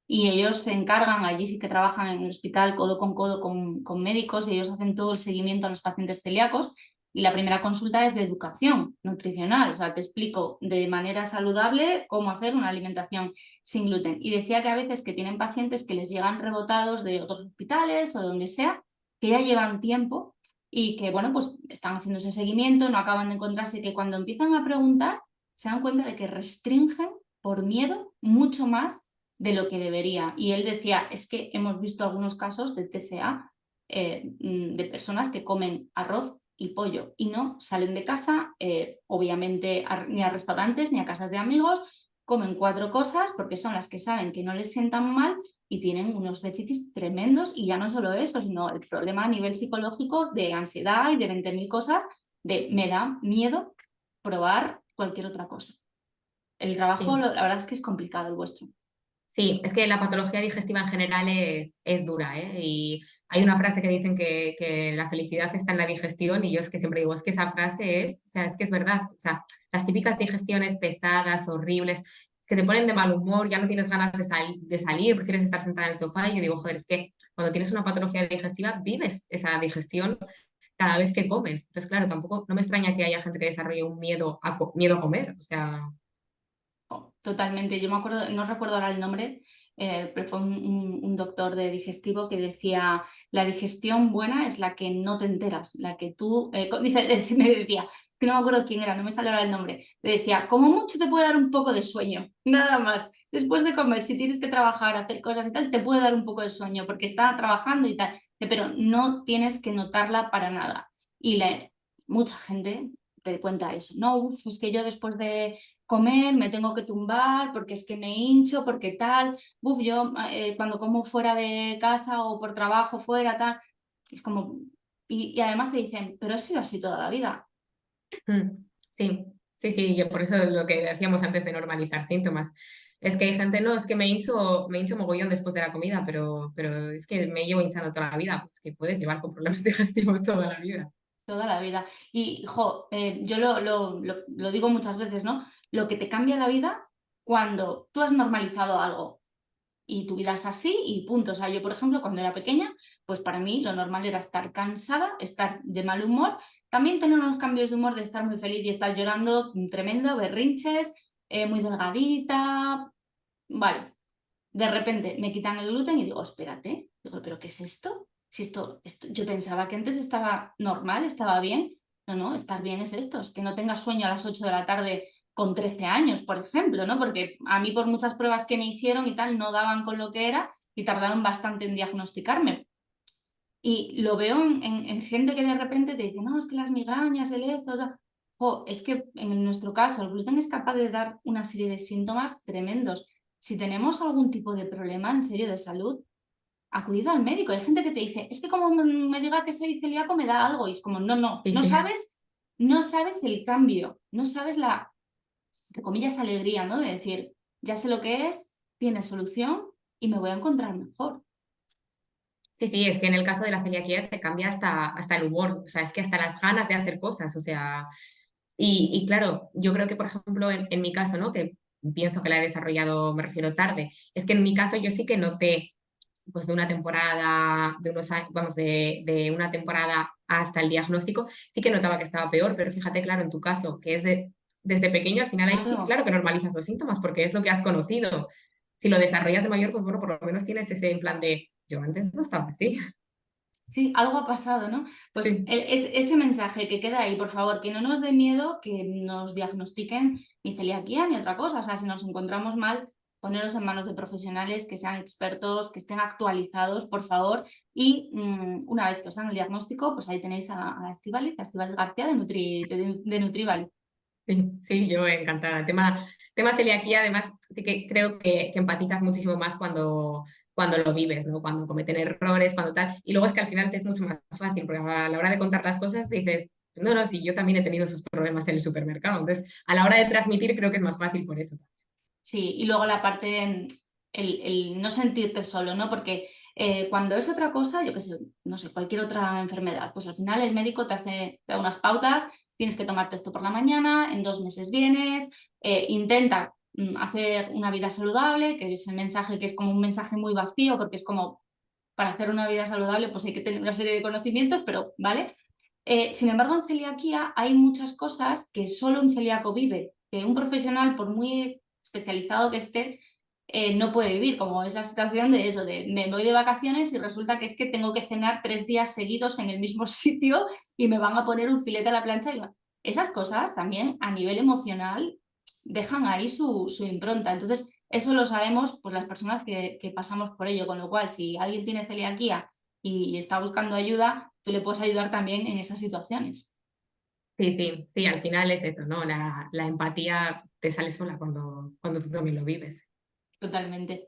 y ellos se encargan, allí sí que trabajan en el hospital codo con médicos, y ellos hacen todo el seguimiento a los pacientes celíacos, y la primera consulta es de educación nutricional, o sea, te explico de manera saludable cómo hacer una alimentación sin gluten. Y decía que a veces que tienen pacientes que les llegan rebotados de otros hospitales o de donde sea, que ya llevan tiempo y que, bueno, pues están haciendo ese seguimiento, no acaban de encontrarse, que cuando empiezan a preguntar se dan cuenta de que restringen por miedo mucho más de lo que debería. Y él decía, es que hemos visto algunos casos de TCA, de personas que comen arroz y pollo y no salen de casa, obviamente ni a restaurantes ni a casas de amigos, comen 4 cosas porque son las que saben que no les sientan mal y tienen unos déficits tremendos, y ya no solo eso, sino el problema a nivel psicológico de ansiedad y de 20.000 cosas, de me da miedo probar cualquier otra cosa. El trabajo, Sí. la verdad es que es complicado el vuestro. Sí, es que la patología digestiva en general es dura, ¿eh? Y hay una frase que dicen que la felicidad está en la digestión y yo es que siempre digo, es que esa frase es, o sea, es que es verdad, o sea, las típicas digestiones pesadas, horribles, que te ponen de mal humor, ya no tienes ganas de salir, prefieres estar sentada en el sofá y yo digo, joder, es que cuando tienes una patología digestiva vives esa digestión cada vez que comes. Entonces, claro, tampoco, no me extraña que haya gente que desarrolle un miedo a comer, o sea, Oh, totalmente. Yo me acuerdo, no recuerdo ahora el nombre, pero fue un doctor de digestivo que decía, la digestión buena es la que no te enteras, la que tú, me decía, que no me acuerdo quién era, no me sale ahora el nombre, le decía, como mucho te puede dar un poco de sueño, nada más. Después de comer, si tienes que trabajar, hacer cosas y tal, te puede dar un poco de sueño porque está trabajando y tal, pero no tienes que notarla para nada. Y mucha gente te cuenta eso, no, uf, es que yo después de comer, me tengo que tumbar porque es que me hincho, porque tal, uf, yo cuando como fuera de casa o por trabajo fuera, tal, es como, y además te dicen, pero ha sido así toda la vida. Sí, sí, sí, yo por eso lo que decíamos antes de normalizar síntomas. Es que hay gente, no, es que me hincho mogollón después de la comida, pero es que me llevo hinchando toda la vida, pues que puedes llevar con problemas digestivos toda la vida. Toda la vida. Y, jo, yo lo digo muchas veces, ¿no? Lo que te cambia la vida cuando tú has normalizado algo y tu vida es así y punto. O sea, yo, por ejemplo, cuando era pequeña, pues para mí lo normal era estar cansada, estar de mal humor, también tener unos cambios de humor de estar muy feliz y estar llorando tremendo, berrinches, muy delgadita, vale. De repente me quitan el gluten y digo, espérate, digo, ¿pero qué es esto? Si yo pensaba que antes estaba normal, estaba bien. No, no, estar bien es esto, es que no tengas sueño a las 8 de la tarde con 13 años, por ejemplo, ¿no? Porque a mí por muchas pruebas que me hicieron y tal, no daban con lo que era y tardaron bastante en diagnosticarme. Y lo veo en gente que de repente te dice, no, es que las migrañas, el esto, tal. Jo, es que en nuestro caso el gluten es capaz de dar una serie de síntomas tremendos. Si tenemos algún tipo de problema en serio de salud, acudid al médico. Hay gente que te dice, es que como me diga que soy celíaco me da algo. Y es como, no, no, Sí, sí. no sabes el cambio, no sabes la, entre comillas, alegría, ¿no? De decir, ya sé lo que es, tiene solución y me voy a encontrar mejor. Sí, sí, es que en el caso de la celiaquía te cambia hasta el humor, o sea, es que hasta las ganas de hacer cosas, o sea, y claro, yo creo que, por ejemplo, en mi caso, ¿no? Que pienso que la he desarrollado, me refiero tarde, es que en mi caso yo sí que noté, pues de una temporada, de unos años, vamos, de una temporada hasta el diagnóstico, sí que notaba que estaba peor, pero fíjate, claro, en tu caso, que es desde pequeño, al final ahí sí, Claro. claro que normalizas los síntomas, porque es lo que has conocido. Si lo desarrollas de mayor, pues bueno, por lo menos tienes ese en plan de, yo antes no estaba así. Sí, algo ha pasado, ¿no? Pues Sí. ese mensaje que queda ahí, por favor, que no nos dé miedo que nos diagnostiquen ni celiaquía ni otra cosa. O sea, si nos encontramos mal, poneros en manos de profesionales que sean expertos, que estén actualizados, por favor. Y una vez que os dan el diagnóstico, pues ahí tenéis a Estíbaliz, García de Nutrivali. Sí, sí, yo encantada. Tema celiaquía, además, sí que creo que empatizas muchísimo más cuando lo vives, ¿no? Cuando cometen errores, cuando tal. Y luego es que al final te es mucho más fácil, porque a la hora de contar las cosas dices, no, no, sí, yo también he tenido esos problemas en el supermercado. Entonces, a la hora de transmitir creo que es más fácil por eso. Sí, y luego la parte, el no sentirte solo, ¿no? Porque cuando es otra cosa, yo qué sé, no sé, cualquier otra enfermedad, pues al final el médico te da unas pautas, tienes que tomarte esto por la mañana, en 2 meses vienes, intenta hacer una vida saludable, que es el mensaje que es como un mensaje muy vacío, porque es como, para hacer una vida saludable, pues hay que tener una serie de conocimientos, pero ¿vale? Sin embargo, en celiaquía hay muchas cosas que solo un celíaco vive, que un profesional, por muy especializado que esté, no puede vivir, como es la situación de eso, de me voy de vacaciones y resulta que es que tengo que cenar 3 días seguidos en el mismo sitio y me van a poner un filete a la plancha. Esas cosas también a nivel emocional dejan ahí su impronta. Entonces, eso lo sabemos pues, las personas que pasamos por ello, con lo cual, si alguien tiene celiaquía y está buscando ayuda, tú le puedes ayudar también en esas situaciones. Sí, sí, sí, al final es eso, ¿no? La empatía te sale sola cuando tú también lo vives. Totalmente.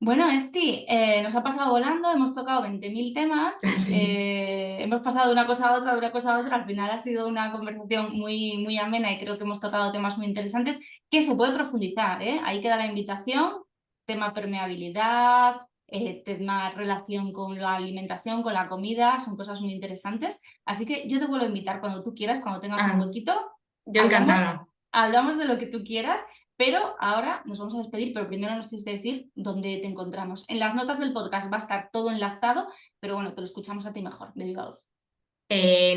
Bueno, Esti, nos ha pasado volando, hemos tocado 20.000 temas, Sí. hemos pasado de una cosa a otra, de una cosa a otra, al final ha sido una conversación muy, muy amena y creo que hemos tocado temas muy interesantes que se puede profundizar, ¿eh? Ahí queda la invitación, tema permeabilidad, tema relación con la alimentación, con la comida, son cosas muy interesantes, así que yo te vuelvo a invitar cuando tú quieras, cuando tengas un Ah, huequito, yo hablamos, encantada. hablamos de lo que tú quieras. Pero ahora nos vamos a despedir, pero primero nos tienes que decir dónde te encontramos. En las notas del podcast va a estar todo enlazado, pero bueno, te lo escuchamos a ti mejor, de viva voz.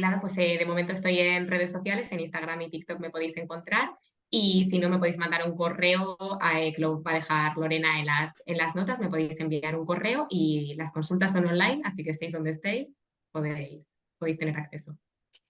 Nada, pues de momento estoy en redes sociales, en Instagram y TikTok me podéis encontrar. Y si no, me podéis mandar un correo que lo va a dejar Lorena en las notas, me podéis enviar un correo y las consultas son online, así que estéis donde estéis, podéis tener acceso.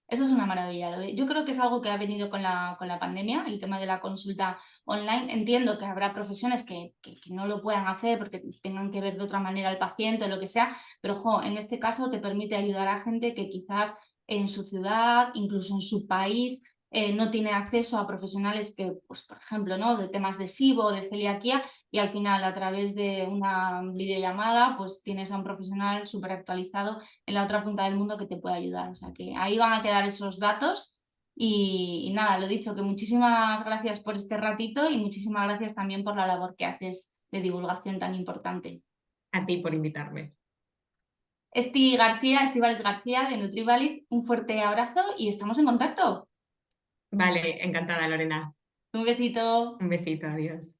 Eso es una maravilla. Yo creo que es algo que ha venido con la pandemia, el tema de la consulta online. Entiendo que habrá profesiones que no lo puedan hacer porque tengan que ver de otra manera al paciente o lo que sea, pero en este caso te permite ayudar a gente que quizás en su ciudad, incluso en su país, no tiene acceso a profesionales que, pues, por ejemplo, ¿no? de temas de SIBO o de celiaquía, y al final a través de una videollamada pues tienes a un profesional súper actualizado en la otra punta del mundo que te puede ayudar. O sea que ahí van a quedar esos datos y nada, lo dicho, que muchísimas gracias por este ratito y muchísimas gracias también por la labor que haces de divulgación tan importante. A ti por invitarme. Estíbaliz García de Nutrivalid, un fuerte abrazo y estamos en contacto. Vale, encantada, Lorena. Un besito. Un besito, adiós.